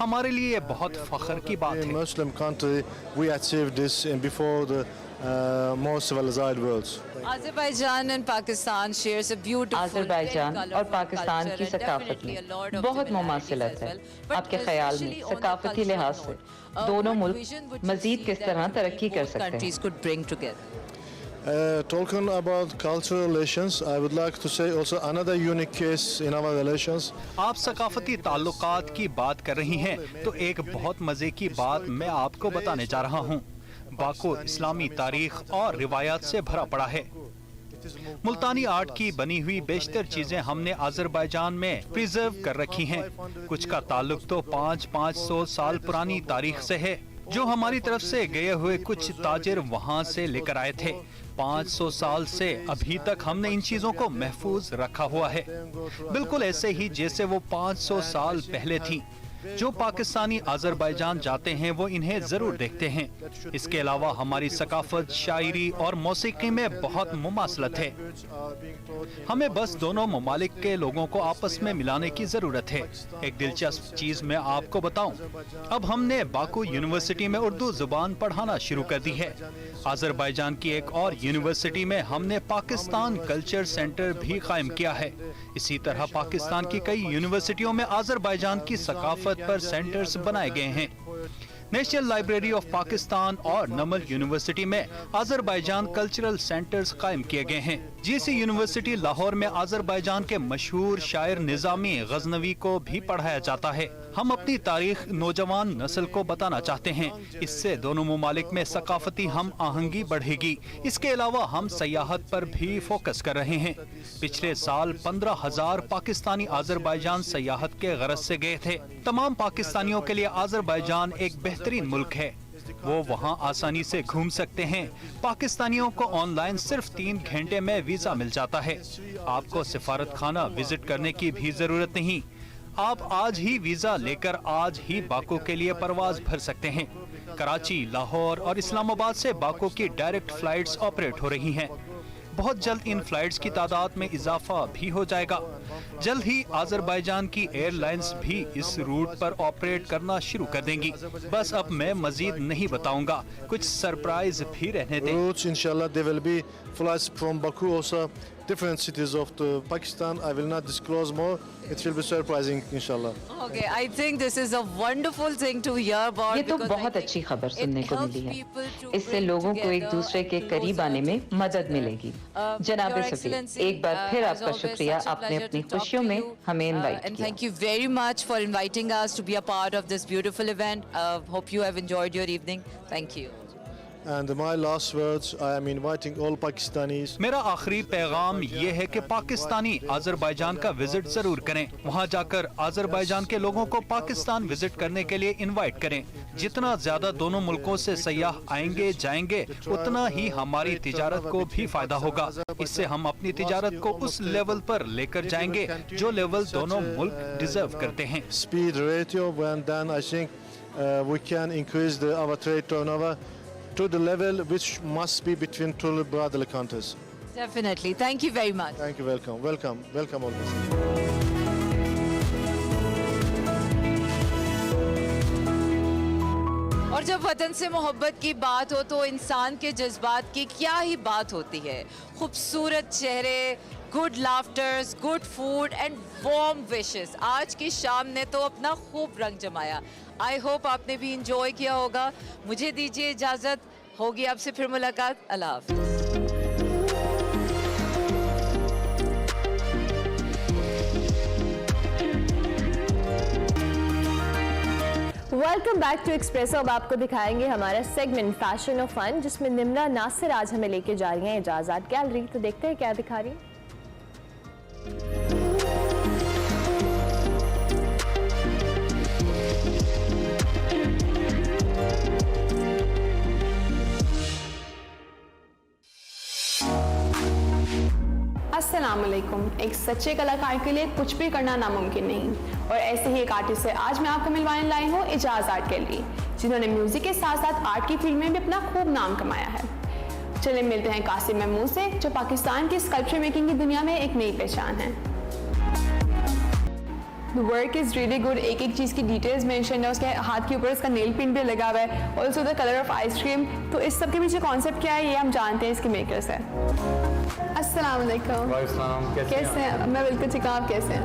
Speaker 8: हमारे लिए ये बहुत फख्र की बात है।
Speaker 14: Muslim country we achieved this before the more civilized worlds.
Speaker 6: Azerbaijan and Pakistan shares a beautiful
Speaker 7: Azerbaijan और पाकिस्तान की सकाफत में बहुत मुमासिलत है। आपके ख्याल में सकाफती लिहाज से दोनों मुल्क मजीद किस तरह तरक्की कर सकते हैं?
Speaker 14: Talking about cultural relations, I would like to say also another unique case in our relations.
Speaker 8: आप सकाफती ताल्लुकात की बात कर रही हैं, तो एक बहुत मजे की बात मैं आपको बताने जा रहा हूँ। बाको इस्लामी तारीख और रिवायात से भरा पड़ा है। मुल्तानी आर्ट की बनी हुई बेशतर चीजें हमने आज़रबाईजान में प्रिजर्व कर रखी हैं। कुछ का ताल्लुक तो 500 साल पुरानी तारीख से है, जो हमारी तरफ से गए हुए कुछ ताजिर वहाँ से लेकर आए थे। 500 साल से अभी तक हमने इन चीजों को महफूज रखा हुआ है, बिल्कुल ऐसे ही जैसे वो 500 साल पहले थी। जो पाकिस्तानी आज़रबाईजान जाते हैं वो इन्हें जरूर देखते हैं। इसके अलावा हमारी सकाफत, शायरी और मौसीकी में बहुत मुमासलत है। हमें बस दोनों ममालिक के लोगों को आपस में मिलाने की जरूरत है। एक दिलचस्प चीज मैं आपको बताऊं, अब हमने बाकू यूनिवर्सिटी में उर्दू जुबान पढ़ाना शुरू कर दी है। आज़रबाईजान की एक और यूनिवर्सिटी में हमने पाकिस्तान कल्चर सेंटर भी कायम किया है। इसी तरह पाकिस्तान की कई यूनिवर्सिटियों में आज़रबाईजान की सकाफत पर सेंटर्स बनाए गए हैं। नेशनल लाइब्रेरी ऑफ पाकिस्तान और नमल यूनिवर्सिटी में आज़रबाईजान कल्चरल सेंटर्स कायम किए गए हैं। जीसी यूनिवर्सिटी लाहौर में आज़रबाईजान के मशहूर शायर निज़ामी गजनवी को भी पढ़ाया जाता है। हम अपनी तारीख नौजवान नस्ल को बताना चाहते हैं। इससे दोनों मुमालिक में सकाफती हम आहंगी बढ़ेगी। इसके अलावा हम सयाहत पर भी फोकस कर रहे हैं। पिछले साल 15,000 पाकिस्तानी आज़रबाईजान सयाहत के गरज से गए थे। तमाम पाकिस्तानियों के लिए आज़रबाईजान एक बेहतरीन मुल्क है। वो वहाँ आसानी से घूम सकते हैं। पाकिस्तानियों को ऑनलाइन सिर्फ 3 घंटे में वीजा मिल जाता है। आपको सिफारत खाना विजिट करने की भी जरूरत नहीं। आप आज ही वीजा लेकर आज ही बाको के लिए परवाज भर सकते हैं। कराची, लाहौर और इस्लामाबाद से बाको की डायरेक्ट फ्लाइट्स ऑपरेट हो रही हैं। बहुत जल्द इन फ्लाइट्स की तादाद में इजाफा भी हो जाएगा। जल्द ही आज़रबाईजान की एयरलाइंस भी इस रूट पर ऑपरेट करना शुरू कर देंगी। बस अब मैं मजीद नहीं बताऊंगा, कुछ सरप्राइज भी रहने दें।
Speaker 14: Routes, inshallah, there will be flights from Baku also, different cities of the Pakistan. I will not disclose more. It will be surprising, inshallah.
Speaker 6: Okay, I think this is a wonderful thing to hear about.
Speaker 7: ये तो बहुत अच्छी खबर सुनने को मिली है। इससे लोगों को एक दूसरे के करीब आने में मदद मिलेगी। जनाब सफीर, एक बार फिर आपका शुक्रिया, आपने अपनी खुशियों में हमें इनवाइट किया।
Speaker 6: And thank you very much for inviting us to be a part of this beautiful event. Hope you have enjoyed your evening. Thank you.
Speaker 14: And my last words, I am inviting all Pakistanis.
Speaker 8: मेरा आखिरी पैगाम ये है कि Pakistani Azerbaijan का visit जरूर करें। वहाँ जाकर आज़रबाईजान के लोगों को पाकिस्तान विजिट करने के लिए इनवाइट करें। जितना ज्यादा दोनों मुल्कों से सयाह आएंगे जाएंगे, उतना ही हमारी तिजारत को भी फायदा होगा। इससे हम अपनी तिजारत को उस लेवल पर लेकर जाएंगे जो लेवल दोनों मुल्क डिजर्व करते हैं।
Speaker 14: Speed ratio, and then I think we can increase our trade turnover to the level which must be between two brotherly countries.
Speaker 6: Definitely. Thank you very much.
Speaker 14: Thank you. Welcome always.
Speaker 6: और जब वतन से मोहब्बत की बात हो तो इंसान के जज्बात की क्या ही बात होती है। खूबसूरत चेहरे, good laughters, good food and warm wishes. आज की शाम ने तो अपना खूब रंग जमाया। आई होप आपने भी इंजॉय किया होगा। मुझे दीजिए इजाज़त, होगी आपसे फिर मुलाकात। अल्लाह हाफ़िज़।
Speaker 1: Welcome back to Expresso. अब आपको दिखाएंगे हमारा सेगमेंट फैशन और फन, जिसमें निम्रा नासिर आज हमें लेके जा रही हैं इजाज़त गैलरी। तो देखते हैं क्या दिखा रही है।
Speaker 15: अस्सलामुअलैकुम। एक सच्चे कलाकार के लिए कुछ भी करना नामुमकिन नहीं, और ऐसे ही एक आर्टिस्ट से आज मैं आपको मिलवाने लाई हूँ इजाज़ आर्ट गैलरी, जिन्होंने म्यूजिक के साथ साथ आर्ट की फील्ड में भी अपना खूब नाम कमाया है। चलिए मिलते हैं कासिम महमूद से, जो पाकिस्तान की स्कल्पचर मेकिंग की दुनिया में एक नई पहचान है। The work is really good। एक एक चीज़ की डिटेल्स मेंशन है, उसके हाथ के ऊपर उसका नेल पिन भी लगा हुआ है, also the colour of ice cream. तो इस सब के पीछे कॉन्सेप्ट क्या है, ये हम जानते हैं इसके मेकर से। अस्सलाम वालेकुम। कैसे हैं? मैं बिल्कुल ठीक हूँ, आप कैसे हैं?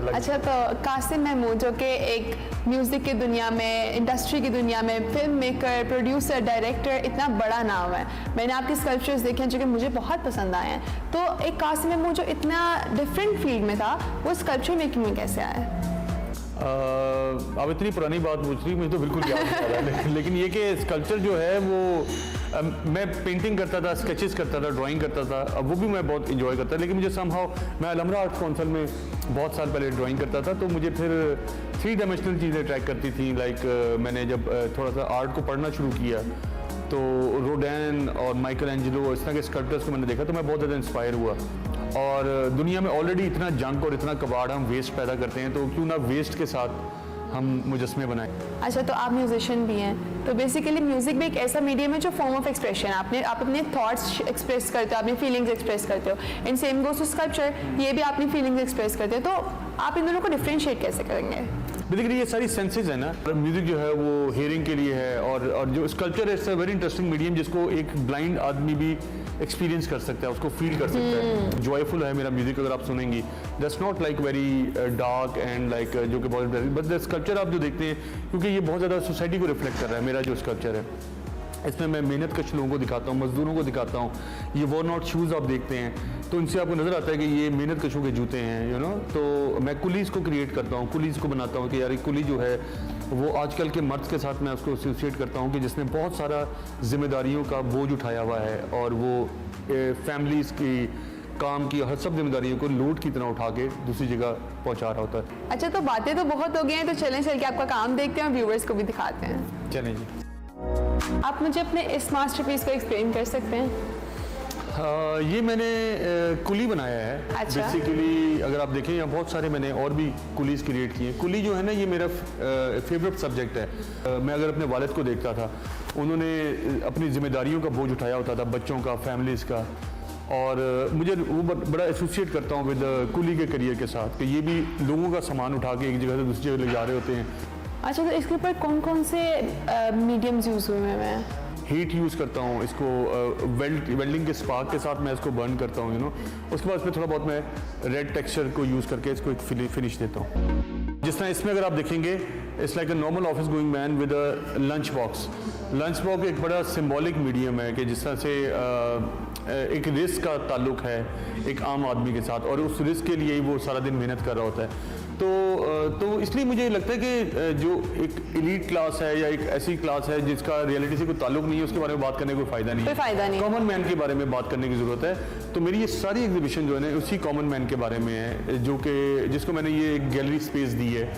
Speaker 15: अच्छा, तो कासिम महमूद जो कि एक म्यूज़िक की दुनिया में, इंडस्ट्री की दुनिया में फिल्म मेकर, प्रोड्यूसर, डायरेक्टर, इतना बड़ा नाम है। मैंने आपके स्कल्पचर्स देखे हैं जो कि मुझे बहुत पसंद आए हैं। तो एक कासिम महमूद जो इतना डिफरेंट फील्ड में था, वो स्कल्पचर मेकिंग में कैसे आया?
Speaker 2: अब इतनी पुरानी बात पूछ रही, मुझे तो बिल्कुल याद नहीं आ रहा। लेकिन ये कि स्कल्पचर जो है वो मैं पेंटिंग करता था, स्केचेस करता था, ड्राइंग करता था, अब वो भी मैं बहुत इंजॉय करता था। लेकिन मुझे समहाउ, मैं अलमरा आर्ट काउंसिल में बहुत साल पहले ड्राइंग करता था, तो मुझे फिर 3 डायमेंशनल चीज़ें अट्रैक्ट करती थी। लाइक मैंने जब थोड़ा सा आर्ट को पढ़ना शुरू किया, तो रोडैन और माइकल एंजेलो, इस तरह के स्कल्पचर्स को मैंने देखा, तो मैं बहुत ज़्यादा इंस्पायर हुआ। और दुनिया में ऑलरेडी इतना जंक और इतना कबाड़ हम वेस्ट पैदा करते हैं, तो क्यों ना वेस्ट के साथ हम मुजस्मे बनाएं।
Speaker 15: अच्छा, तो आप म्यूजिशियन भी हैं, तो बेसिकली म्यूजिक भी एक ऐसा मीडियम है जो फॉर्म ऑफ एक्सप्रेशन है। आप अपने थॉट्स एक्सप्रेस करते हो, अपनी फीलिंग्स एक्सप्रेस करते हो। And same goes to sculpture, ये भी अपनी फीलिंग्स एक्सप्रेस करते हो। तो आप इन दोनों को डिफरेंशिएट कैसे करेंगे?
Speaker 2: बेसिकली ये सारी सेंसेस है ना। म्यूजिक जो है वो हेयरिंग के लिए है, और जो स्कल्पचर है it's a very interesting medium, जिसको एक ब्लाइंड आदमी भी एक्सपीरियंस कर सकता है, उसको फील कर सकता है। जॉयफुल है मेरा म्यूजिक, अगर आप सुनेंगी, that's not like very dark and like जो कि बहुत, बट द स्कल्पचर आप जो देखते हैं, क्योंकि ये बहुत ज़्यादा सोसाइटी को रिफ्लेक्ट कर रहा है, मेरा जो स्कल्पचर है।
Speaker 16: इसमें मैं मेहनत कश लोगों को दिखाता हूँ, मजदूरों को दिखाता हूँ। ये वॉर्न आउट शूज़ आप देखते हैं तो इनसे आपको नज़र आता है कि ये मेहनत कशों के जूते हैं, यू नो। तो मैं कुलीज़ को क्रिएट करता हूँ, कुलीज़ को बनाता हूँ कि यार कुली जो है वो आजकल के मर्द के साथ मैं उसको एसोसिएट करता हूँ कि जिसने बहुत सारा जिम्मेदारियों का बोझ उठाया हुआ है और वो फैमिलीज़ की, काम की, हर सब जिम्मेदारियों को लोड की तरह उठा के दूसरी जगह पहुँचा रहा होता है।
Speaker 15: अच्छा, तो बातें तो बहुत हो गई हैं, तो चलें चल के आपका काम देखते हैं और व्यूवर्स को भी दिखाते हैं।
Speaker 16: चलें जी।
Speaker 15: आप मुझे अपने इस मास्टरपीस को एक्सप्लेन कर सकते हैं?
Speaker 16: ये मैंने कुली बनाया है।
Speaker 15: अच्छा।
Speaker 16: बेसिकली अगर आप देखें यहाँ बहुत सारे मैंने और भी कुलीज़ क्रिएट किए हैं। कुली जो है ना ये मेरा फेवरेट सब्जेक्ट है। मैं अगर अपने वालिद को देखता था, उन्होंने अपनी जिम्मेदारियों का बोझ उठाया होता था, बच्चों का, फैमिलीज़ का, और मुझे वो बड़ा एसोसिएट करता हूँ विद कुली के करियर के साथ कि ये भी लोगों का सामान उठा के एक जगह से दूसरी जगह ले जा रहे होते हैं।
Speaker 15: अच्छा, तो इसके ऊपर कौन कौन से मीडियम्स यूज़ हुए हैं? मैं
Speaker 16: हीट यूज़ करता हूँ इसको, वेल्डिंग के स्पार्क के साथ मैं इसको बर्न करता हूँ, यू नो। उसके बाद इसमें थोड़ा बहुत मैं रेड टेक्सचर को यूज़ करके इसको एक फिनिश देता हूँ। जिस तरह इसमें अगर आप देखेंगे, it's like a normal office going man with a lunch box. Lunch box एक बड़ा सिंबॉलिक मीडियम है कि जिस तरह से एक रिस्क का ताल्लुक है एक आम आदमी के साथ, और उस रिस्क के लिए ही वो सारा दिन मेहनत कर रहा होता है। तो इसलिए मुझे लगता है कि जो एक एलीट क्लास है या एक ऐसी क्लास है जिसका रियलिटी से कोई ताल्लुक नहीं है, उसके बारे में बात करने का कोई फ़ायदा नहीं है।
Speaker 15: कोई फ़ायदा नहीं।
Speaker 16: कॉमन मैन के बारे में बात करने की ज़रूरत है। तो मेरी ये सारी एग्जीबिशन जो है ना उसी कॉमन मैन के बारे में है, जो कि जिसको मैंने ये एक गैलरी स्पेस दी है।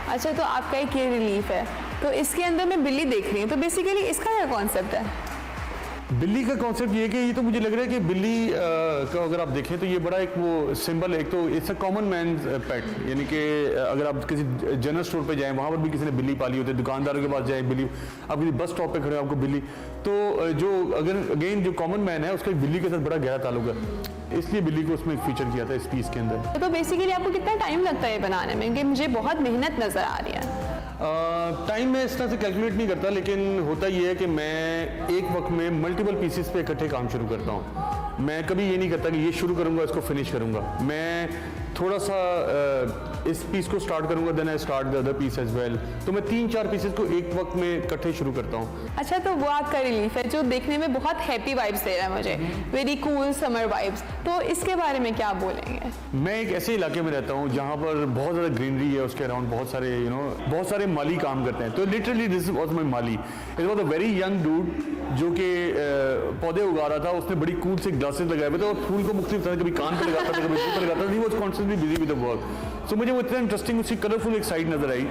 Speaker 15: अच्छा, तो आपका एक ये रिलीफ है, तो इसके अंदर मैं बिल्ली देख रही हूँ, तो बेसिकली इसका क्या कॉन्सेप्ट है?
Speaker 16: बिल्ली का कॉन्सेप्ट ये है कि ये तो मुझे लग रहा है कि बिल्ली का अगर आप देखें तो ये बड़ा एक वो सिंबल है। एक तो इट्स अ कॉमन मैन पेट, यानी कि अगर आप किसी जनरल स्टोर पे जाएं वहाँ पर भी किसी ने बिल्ली पाली होती है, दुकानदारों के पास जाएं बिल्ली, आप किसी बस स्टॉप पे खड़े हो आपको बिल्ली, तो जो अगर अगेन जो कॉमन मैन है उसका बिल्ली के साथ बड़ा गहरा ताल्लुक है, इसलिए बिल्ली को उसमें फीचर किया था इस पीस के अंदर।
Speaker 15: तो बेसिकली आपको कितना टाइम लगता है बनाने में? क्योंकि मुझे बहुत मेहनत नज़र आ रही है।
Speaker 16: टाइम मैं इस तरह से कैलकुलेट नहीं करता, लेकिन होता ये है कि मैं एक वक्त में मल्टीपल पीसेस पे इकट्ठे काम शुरू करता हूँ। मैं कभी ये नहीं करता कि ये शुरू करूँगा इसको फिनिश करूँगा। मैं थोड़ा सा इस पीस को स्टार्ट करूँगा, then I start the other piece as well. तो मैं 3-4 पीसेस को एक वक्त में इकट्ठे शुरू करता हूँ।
Speaker 15: अच्छा, तो वो आपका रिलीफ है जो देखने में बहुत हैप्पी वाइब्स दे रहा है मुझे, वेरी कूल समर वाइब्स, तो इसके बारे में क्या बोलेंगे?
Speaker 16: मैं एक ऐसे इलाके में रहता हूँ जहाँ पर बहुत ज़्यादा ग्रीनरी है, उसके अराउंड बहुत सारे बहुत सारे माली काम करते हैं। तो literally this was my Mali. It was a very young dude जो कि पौधे उगा रहा था। उसने बड़ी कूल से ग्लासेस लगाए हुए थे और फूल को मुख्तलिफ तरह कभी कान पे लगाता था, कभी मुंह पे लगाता था। He was constantly busy with the work. So मुझे वो इतना इंटरेस्टिंग, उसकी कलरफुल एक साइड नजर आई,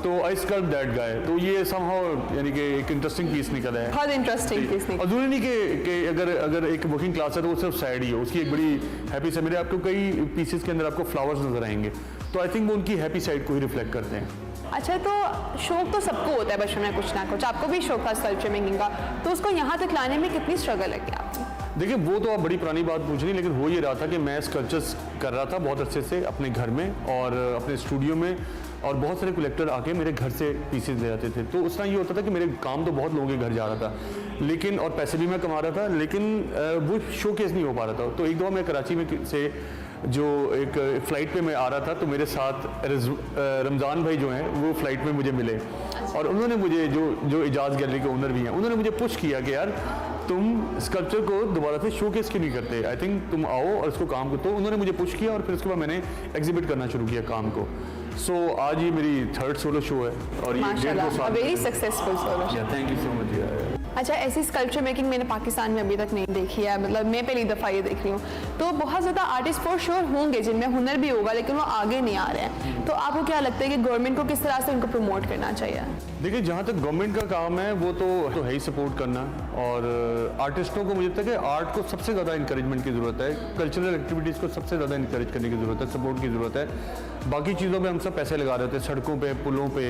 Speaker 16: तो आई स्कल्प्ट दैट गाय। तो ये समहाउ यानी कि एक इंटरेस्टिंग पीस निकला है।
Speaker 15: बहुत इंटरेस्टिंग पीस निकला।
Speaker 16: और जरूरी नहीं कि अगर एक वर्किंग क्लास है तो वो सिर्फ साइड ही हो, उसकी एक बड़ी हैप्पी साइड। मेरे आपको कई पीसेस के अंदर आपको फ्लावर्स नजर आएंगे, तो आई थिंक वो उनकी हैप्पी साइड को ही रिफ्लेक्ट करते हैं।
Speaker 15: अच्छा, तो शौक तो सबको होता है बचपन में कुछ ना कुछ, आपको भी शौक था स्कल्पचर मेकिंग का, तो उसको यहाँ तक लाने में कितनी स्ट्रगल लगी आपको?
Speaker 16: देखिए, वो तो आप बड़ी पुरानी बात पूछ रही, लेकिन हो ये रहा था कि मैं स्कल्पचर्स कर रहा था बहुत अच्छे से अपने घर में और अपने स्टूडियो में, और बहुत सारे कलेक्टर आके मेरे घर से पीसेस ले जाते थे। तो उस तरह ये होता था कि मेरे काम तो बहुत लोगों के घर जा रहा था, लेकिन और पैसे भी मैं कमा रहा था, लेकिन वो शोकेस नहीं हो पा रहा था। तो एक दफ़ा मैं कराची में से जो एक फ़्लाइट पे मैं आ रहा था, तो मेरे साथ रमज़ान भाई जो हैं वो फ़्लाइट में मुझे मिले, और उन्होंने मुझे जो इजाज़ गैलरी के ओनर भी हैं, उन्होंने मुझे पुश किया कि यार तुम स्कल्पचर को दोबारा से शोकेस क्यों नहीं करते, आई थिंक तुम आओ और इसको काम करो। तो उन्होंने मुझे पुश किया और फिर उसके बाद मैंने एग्जिबिट करना शुरू किया काम को। सो आज ये मेरी 3rd सोलो शो है और ये 1.5 साल
Speaker 15: very successful solo show.
Speaker 16: Thank you so much.
Speaker 15: अच्छा, ऐसी स्कल्पचर मेकिंग मैंने पाकिस्तान में अभी तक नहीं देखी है, मतलब मैं पहली दफ़ा ये देख रही हूँ। तो बहुत ज़्यादा आर्टिस्ट फॉर श्योर होंगे जिनमें हुनर भी होगा, लेकिन वो आगे नहीं आ रहे हैं। तो आपको क्या लगता है कि गवर्नमेंट को किस तरह से उनको प्रमोट करना चाहिए?
Speaker 16: देखिए, जहाँ तक गवर्नमेंट का काम है वो तो है ही सपोर्ट करना, और आर्टिस्टों को मुझे लगता है कि आर्ट को सबसे ज़्यादा इंकरेजमेंट की ज़रूरत है, कल्चरल एक्टिविटीज़ को सबसे ज़्यादा इंकरेज करने की ज़रूरत है, सपोर्ट की ज़रूरत है। बाकी चीज़ों में हम सब पैसे लगा रहे होते हैं, सड़कों पे, पुलों पे।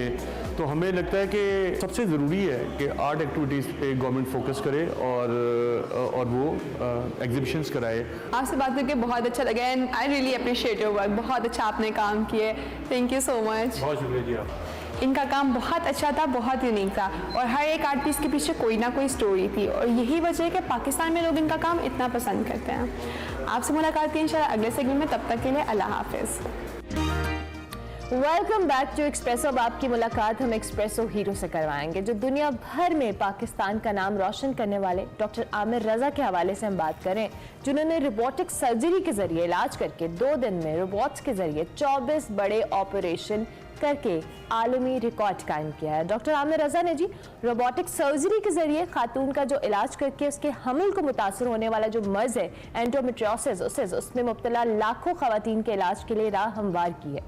Speaker 16: तो हमें लगता है कि सबसे ज़रूरी है कि आर्ट एक्टिविटीज़ पे गवर्नमेंट फोकस करे और वो एग्जीबिशंस कराए।
Speaker 15: आपसे बात करके बहुत अच्छा लगा and I really appreciate your work. बहुत अच्छा आपने काम किए, थैंक यू सो मच।
Speaker 16: बहुत शुक्रिया जी आप।
Speaker 15: इनका काम बहुत अच्छा था, बहुत यूनिक था, और हर एक आर्ट पीस के पीछे कोई ना कोई स्टोरी थी, और यही वजह है कि पाकिस्तान में लोग इनका काम इतना पसंद करते हैं। आपसे मुलाकात की इंशाल्लाह अगले सेगमेंट में, तब तक के लिए अल्लाह हाफिज़।
Speaker 1: Welcome back to Expresso. अब आपकी मुलाकात हम एक्सप्रेसो हीरो से करवाएंगे, जो दुनिया भर में पाकिस्तान का नाम रोशन करने वाले डॉक्टर आमिर रजा के हवाले से हम बात करें, जिन्होंने रोबोटिक सर्जरी के जरिए इलाज करके 2 दिन में रोबोट्स के जरिए 24 बड़े ऑपरेशन करके आलमी रिकॉर्ड कायम किया है। डॉक्टर आमिर रजा ने जी रोबोटिक सर्जरी के जरिए खातून का जो इलाज करके उसके हमल को मुतासर होने वाला जो मर्ज है एंडोमेट्रियोसिस, उसमें मुब्तला लाखों खवातीन के इलाज के लिए राह हमवार की है।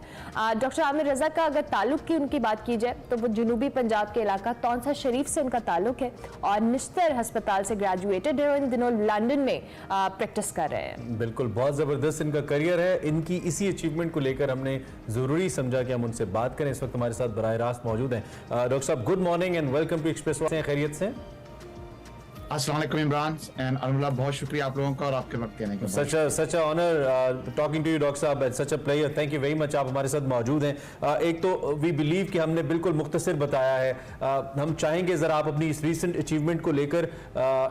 Speaker 1: डॉक्टर आमिर रजा का अगर ताल्लुक की उनकी बात की जाए तो वो जनूबी पंजाब के इलाका तौंसा शरीफ से उनका ताल्लुक है और निश्तर हस्पताल से ग्रेजुएटेड है और इन दिनों लंदन में प्रैक्टिस कर रहे हैं।
Speaker 2: बिल्कुल, बहुत ज़बरदस्त इनका करियर है। इनकी इसी अचीवमेंट को लेकर हमने ज़रूरी समझा कि हम उनसे बात करें। इस वक्त हमारे साथ बराह रास्त मौजूद हैं डॉक्टर साहब। Good morning and welcome to Expresso. खैरियत से?
Speaker 17: अस्सलाम वालेकुम इमरान एंड अनुला, बहुत शुक्रिया आप लोगों का और आपके वक्त देने का।
Speaker 2: Such a honour talking to you doctor साहब, such a player. Thank you very much, आप हमारे साथ मौजूद हैं। एक तो वी बिलीव कि हमने बिल्कुल मुख्तसर बताया है, हम चाहेंगे ज़रा आप अपनी इस रीसेंट अचीवमेंट को लेकर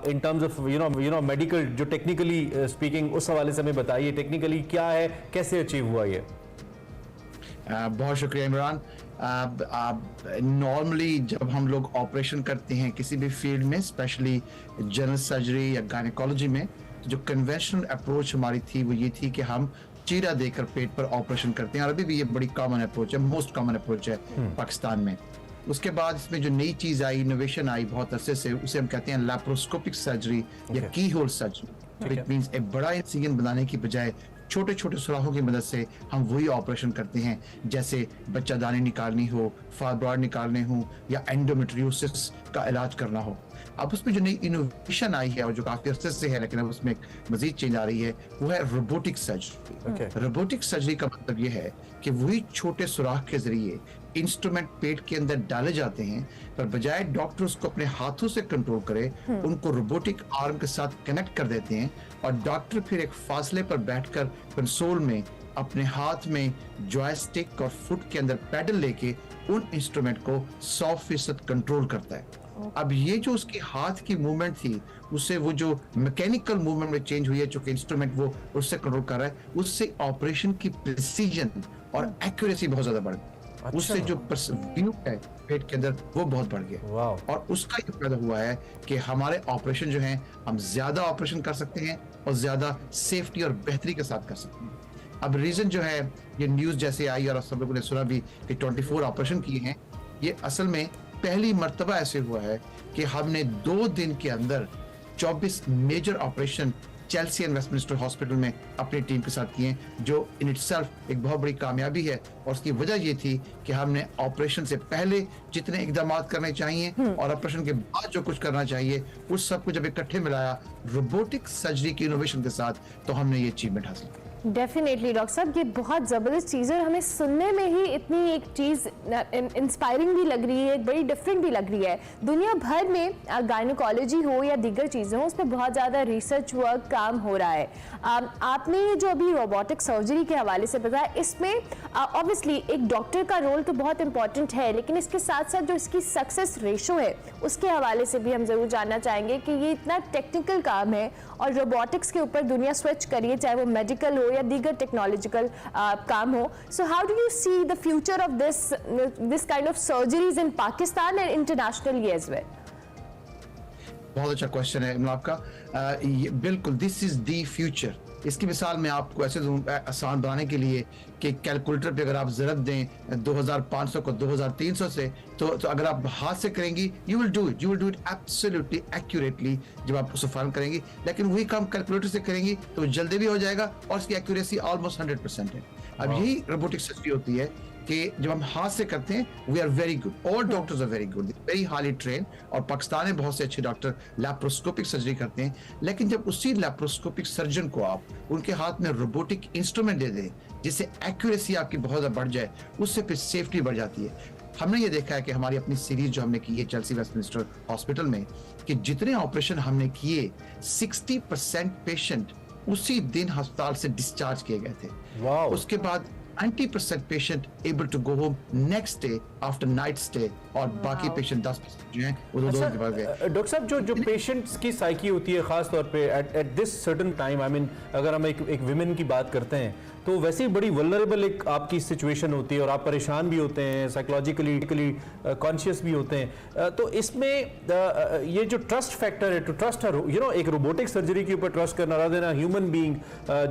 Speaker 2: in terms of you know medical, जो टेक्निकली स्पीकिंग, उस हवाले से हमें बताइए टेक्निकली क्या है, कैसे अचीव हुआ ये?
Speaker 17: बहुत शुक्रिया इमरान। नॉर्मली जब हम लोग ऑपरेशन करते हैं किसी भी फील्ड में, स्पेशली जनरल सर्जरी या गायनेकोलॉजी में, तो जो कन्वेंशनल अप्रोच हमारी थी वो ये थी कि हम चीरा देकर पेट पर ऑपरेशन करते हैं और अभी भी ये बड़ी कॉमन अप्रोच है, मोस्ट कॉमन अप्रोच है पाकिस्तान में। उसके बाद इसमें जो नई चीज़ आई, इनोवेशन आई बहुत अरसे से, उसे हम कहते हैं लैप्रोस्कोपिक सर्जरी या की होल सर्जरी। विच मींस एक बड़ा इंसिजन बनाने की बजाय छोटे छोटे सुराखों की मदद से हम वही ऑपरेशन करते हैं, जैसे बच्चादानी निकालनी हो, फाइब्रॉइड निकालने हो या एंडोमेट्रियोसिस का इलाज करना हो। अब उसमें जो नई इनोवेशन आई है और जो काफी अर्से से है, लेकिन अब उसमें मजीद चेंज आ रही है, वो है रोबोटिक सर्जरी। रोबोटिक सर्जरी का मतलब ये है कि वही छोटे सुराख के जरिए इंस्ट्रूमेंट पेट के अंदर डाले जाते हैं, पर बजाय डॉक्टर उसको अपने हाथों से कंट्रोल करे, उनको रोबोटिक आर्म के साथ कनेक्ट कर देते हैं और डॉक्टर फिर एक फासले पर बैठकर कंसोल में अपने हाथ में जॉयस्टिक और फुट के अंदर पैडल लेके उन इंस्ट्रूमेंट को 100% कंट्रोल करता है। अब ये जो उसकी हाथ की मूवमेंट थी, उससे वो जो मैकेनिकल मूवमेंट में चेंज हुई है, जो कि इंस्ट्रूमेंट वो उससे कंट्रोल कर रहा है, उससे ऑपरेशन की प्रिसीजन और एक्यूरेसी बहुत ज्यादा बढ़ गई। उससे जो व्यू है पेट के अंदर वो बहुत बढ़ गया और उसका ये फायदा हुआ है कि हमारे ऑपरेशन जो हैं, हम ज्यादा ऑपरेशन कर सकते हैं और ज्यादा सेफ्टी और बेहतरी के साथ कर सकते हैं। अब रीजन जो है, ये न्यूज जैसे आई और सब लोगों ने सुना भी कि 24 ऑपरेशन किए हैं, ये असल में पहली मर्तबा ऐसे हुआ है कि हमने 2 दिन के अंदर 24 major operation Chelsea and Westminster hospital में अपनी टीम के साथ किए, जो इन इटसेल्फ एक बहुत बड़ी कामयाबी है। और उसकी वजह ये थी कि हमने ऑपरेशन से पहले जितने इकदाम करने चाहिए और ऑपरेशन के बाद जो कुछ करना चाहिए, उस सब को जब इकट्ठे मिलाया रोबोटिक सर्जरी की इनोवेशन के साथ, तो हमने ये अचीवमेंट हासिल की।
Speaker 1: डेफिनेटली डॉक्टर साहब, ये बहुत ज़बरदस्त चीज़ है और हमें सुनने में ही इतनी एक चीज़ इंस्पायरिंग भी लग रही है, बड़ी डिफरेंट भी लग रही है। दुनिया भर में गायनेकोलॉजी हो या दीगर चीज़ें हो, उस पर बहुत ज़्यादा रिसर्च वर्क काम हो रहा है। आपने ये जो अभी रोबोटिक सर्जरी के हवाले से बताया, इसमें ऑब्वियसली एक डॉक्टर का रोल तो बहुत इंपॉर्टेंट है, लेकिन इसके साथ साथ जो इसकी सक्सेस रेशो है, उसके हवाले से भी हम ज़रूर जानना चाहेंगे कि ये इतना टेक्निकल काम है और रोबोटिक्स के ऊपर दुनिया स्विच करिए, चाहे वो मेडिकल हो या दीगर टेक्नोलॉजिकल काम हो। So how do you see the future of this kind of surgeries in Pakistan and internationally as well?
Speaker 17: बहुत अच्छा क्वेश्चन है इमरान आपका। बिल्कुल, दिस इज द फ्यूचर। इसकी मिसाल मैं आपको ऐसे दूं आसान बनाने के लिए कि कैलकुलेटर पे अगर आप ज़रब दें 2500 को 2300 से, तो अगर आप हाथ से करेंगी, you will do it absolutely accurately जब आप उसे फॉर्म करेंगी। लेकिन वही काम कैलकुलेटर से करेंगी तो जल्दी भी हो जाएगा और इसकी एक्यूरेसी ऑलमोस्ट 100% है। अब यही रोबोटिक सर्जरी होती है कि जब हम हाथ से करते हैं, we are very good, all doctors are very good, very highly train, और पाकिस्तान में बहुत से अच्छे डॉक्टर लैप्रोस्कोपिक सर्जरी करते हैं। लेकिन जब उसी लैप्रोस्कोपिक सर्जन को आप उनके हाथ में रोबोटिक इंस्ट्रूमेंट दे दें, जिससे एक्यूरेसी आपकी बहुत ज़्यादा बढ़ जाए, उससे फिर सेफ्टी बढ़ जाती है। हमने ये देखा है कि हमारी अपनी सीरीज जो हमने की है चेल्सी वेस्टमिंस्टर हॉस्पिटल में, कि जितने ऑपरेशन हमने किए, 60% पेशेंट उसी दिन अस्पताल से डिस्चार्ज किए गए थे। उसके बाद 90% patient able to go home next day after night stay, और बाकी पेशेंट 10 जो हैं वो दो के पास गए।
Speaker 2: डॉक्टर साहब, जो पेशेंट्स की साइकी होती है खास तौर पे at this certain time, I mean अगर हम एक विमेन की बात करते हैं तो वैसे ही बड़ी वल्नरेबल एक आपकी सिचुएशन होती है और आप परेशान भी होते हैं, साइकोलॉजिकली कॉन्शियस भी होते हैं, तो इसमें ये जो ट्रस्ट फैक्टर है, टू ट्रस्ट हर एक रोबोटिक सर्जरी के ऊपर ट्रस्ट करना rather than a human being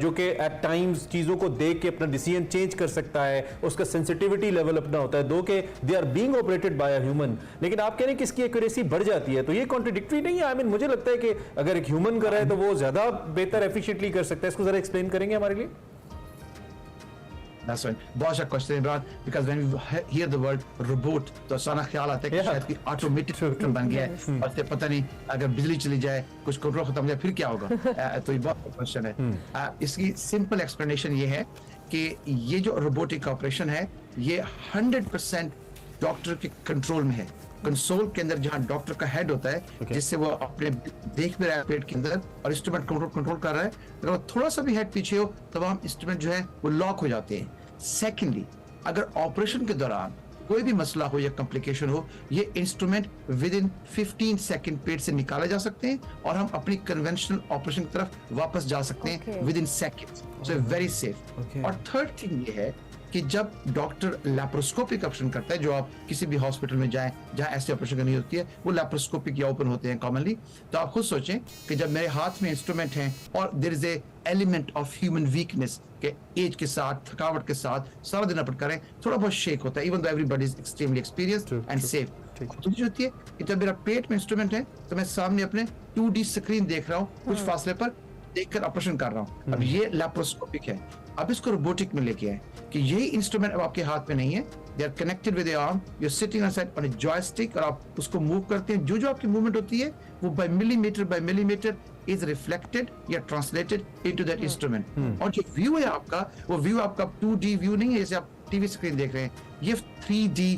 Speaker 2: जो कि एट टाइम्स चीज़ों को देख के अपना डिसीजन चेंज कर सकता है, उसका सेंसिटिविटी लेवल अपना होता है, दो के they are being operated by a human, लेकिन आप कह रहे हैं कि इसकी एक्यूरेसी बढ़ जाती है, तो ये कॉन्ट्रडिक्टरी नहीं है? आई मीन मुझे लगता है कि अगर एक ह्यूमन कर रहा है तो वो ज्यादा बेहतर एफिशिएंटली कर सकता है। इसको जरा एक्सप्लेन करेंगे हमारे लिए?
Speaker 17: That's right. बहुत अच्छा question Imran, because when we hear the word robot तो अचानक ख्याल आता है कि शायद कि ऑटोमेटिक सिस्टम बन गया है और फिर पता नहीं अगर बिजली चली जाए, कुछ कंट्रोल खत्म हो जाए, फिर क्या होगा। तो ये बहुत क्वेश्चन है। इसकी सिंपल एक्सप्लेनेशन ये है कि ये जो रोबोटिक ऑपरेशन है ये 100% डॉक्टर के कंट्रोल में है। कंसोल के अंदर जहां डॉक्टर का हेड होता है, जिससे वो अपने देख भी रहा है पेट के अंदर और इंस्ट्रूमेंट कंट्रोल कर रहा है, अगर थोड़ा सा भी हेड पीछे हो तो वहां इंस्ट्रूमेंट जो है वो लॉक हो जाते हैं। सेकेंडली, अगर ऑपरेशन के दौरान कोई भी मसला हो या कॉम्प्लिकेशन हो, ये इंस्ट्रूमेंट विद इन 15 सेकंड पेट से निकाले जा सकते हैं और हम अपनी कन्वेंशनल ऑपरेशन की तरफ वापस जा सकते हैं with in seconds. So very safe. और थर्ड थिंग ये है कि जब डॉक्टर लैप्रोस्कोपिक ऑपरेशन करता है, जो आप किसी भी हॉस्पिटल में जाएं जहां ऐसे ऑपरेशन करनी होती है, वो लैप्रोस्कोपिक या ओपन होते हैं कॉमनली, तो आप खुद सोचें कि जब मेरे हाथ में इंस्ट्रूमेंट हैं और there is a element of human weakness के एज के साथ, थकावट के साथ सारा दिन ऑपरेट करें, थोड़ा बहुत शेक होता है, even though everybody is extremely experienced and safe. दूसरी होती है कि जब मेरा पेट में इंस्ट्रूमेंट है तो मैं सामने अपने 2D स्क्रीन देख रहा हूँ, कुछ फासले पर देखकर ऑपरेशन कर रहा हूँ। अब ये लैप्रोस्कोपिक है। अब इसको रोबोटिक में लेके आए कि यही इंस्ट्रूमेंट अब आपके हाथ में नहीं है, they are connected with your arm, you are sitting on a joystick और आप उसको मूव करते हैं। जो आपकी मूवमेंट होती है वो बाय मिलीमीटर इज रिफ्लेक्टेड या ट्रांसलेटेड इनटू दैट इंस्ट्रूमेंट। और जो व्यू है आपका, वो व्यू आपका 2D व्यू नहीं है जैसे आप टीवी स्क्रीन देख रहे हैं, ये 3D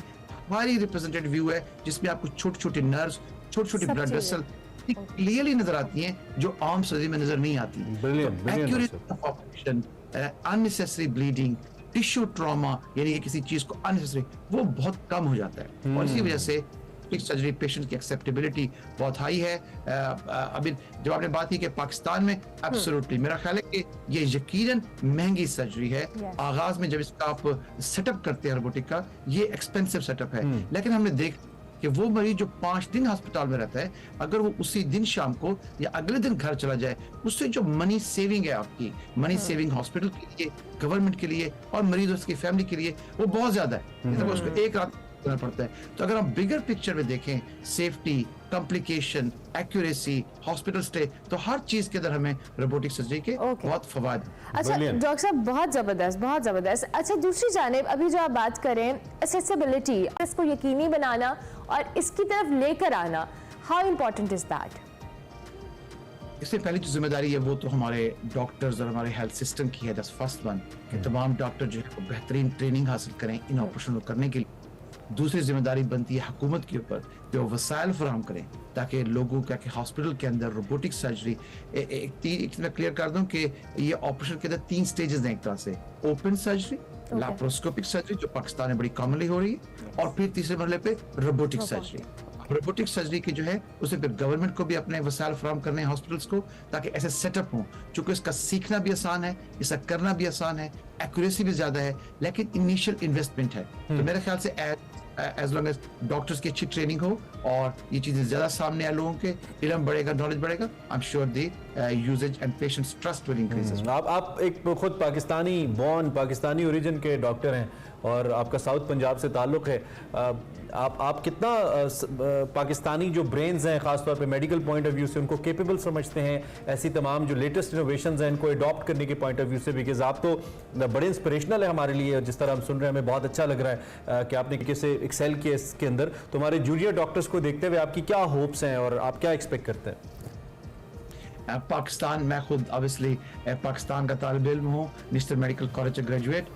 Speaker 17: हाईली रिप्रेजेंटेड व्यू है जिसमें आपको छोटे-छोटे नर्व्स, छोटे-छोटे ब्लड वेसल क्लियरली नजर आती हैं जो आम सर्जरी में नजर नहीं आती। Accuracy of operation, unnecessary bleeding, tissue trauma यानी कि किसी चीज को अननेसेसरी, वो बहुत कम हो जाता है और इसी वजह से सर्जरी पेशेंट की एक्सेप्टेबिलिटी बहुत हाई है। अभी जब आपने बात की कि पाकिस्तान में एब्सोल्युटली मेरा ख्याल है कि ये यकीनन महंगी सर्जरी है। आगाज में जब इसका आप सेटअप करते हैं रोबोटिक का, ये एक्सपेंसिव सेटअप है, लेकिन हमने देख कि वो मरीज जो 5 दिन अस्पताल में रहता है, अगर वो उसी दिन शाम को या अगले दिन घर चला जाए, उससे जो मनी सेविंग है आपकी, मनी सेविंग हॉस्पिटल के लिए, गवर्नमेंट के लिए और मरीज और उसकी फैमिली के लिए, वो बहुत ज्यादा है। तो उसको एक रात करना पड़ता है। तो अगर हम बिगर पिक्चर में देखें, safety, complication, accuracy, hospital stay, तो हर चीज के अंदर हमें रोबोटिक सर्जरी के बहुत फवायद।
Speaker 1: अच्छा डॉक्टर साहब, बहुत जबरदस्त। अच्छा, दूसरी जानिब अभी जो आप बात करें एक्सेसिबिलिटी, इसको यकीनी बनाना और इसकी तरफ लेकर आना, हाउ इम्पोर्टेंट इज दैट?
Speaker 17: इससे पहली जो जिम्मेदारी है वो तो हमारे डॉक्टर्स और हमारे हेल्थ सिस्टम की है। दैट्स फर्स्ट वन कि तमाम डॉक्टर जो है बेहतरीन ट्रेनिंग हासिल करें इन ऑपरेशन को करने के लिए। दूसरी जिम्मेदारी बनती है हुकूमत के ऊपर कि वो वसाइल फराहम करें ताकि लोगों का कि हॉस्पिटल के अंदर रोबोटिक सर्जरी एक मैं क्लियर कर दूं कि ये ऑपरेशन के अंदर 3 स्टेजेस हैं। एक तरह से ओपन सर्जरी, लैप्रोस्कोपिक सर्जरी जो पाकिस्तान में बड़ी कॉमनली हो रही है, और फिर तीसरे मरहले पे रोबोटिक सर्जरी। रोबोटिक सर्जरी की जो है उसे फिर गवर्नमेंट को भी अपने वसाइल फराहम करने हैं हॉस्पिटल्स को, ताकि ऐसे सेटअप हो। चूंकि इसका सीखना भी आसान है, इसका करना भी आसान है, एक्यूरेसी भी ज्यादा है, लेकिन इनिशियल इन्वेस्टमेंट है। तो मेरे ख्याल से एज लॉन्ग एज डॉक्टर्स की अच्छी ट्रेनिंग हो और ये चीजें ज्यादा सामने आए, लोगों के इल्म बढ़ेगा, नॉलेज बढ़ेगा, I am sure the uses and patients trust will increase.
Speaker 2: आप एक खुद पाकिस्तानी बॉर्न, पाकिस्तानी ओरिजिन के डॉक्टर हैं और आपका साउथ पंजाब से ताल्लुक है। आप कितना पाकिस्तानी जो ब्रेन्स हैं खासतौर पे मेडिकल पॉइंट ऑफ व्यू से उनको कैपेबल समझते हैं ऐसी तमाम जो लेटेस्ट इनोवेशंस हैं इनको अडॉप्ट करने के पॉइंट ऑफ व्यू से? बिकॉज आप तो बड़े इंस्पिरेशनल है हमारे लिए, जिस तरह हम सुन रहे हैं हमें बहुत अच्छा लग रहा है कि आपने कैसे एक्सेल किया इसके अंदर। तो हमारे जूनियर डॉक्टर्स को देखते हुए आपकी क्या होप्स हैं और आप क्या एक्सपेक्ट करते हैं?
Speaker 17: पाकिस्तान, मैं खुद ऑब्वियसली पाकिस्तान का तालिब इल्म हूँ, नेशनल मेडिकल कॉलेज ग्रेजुएट।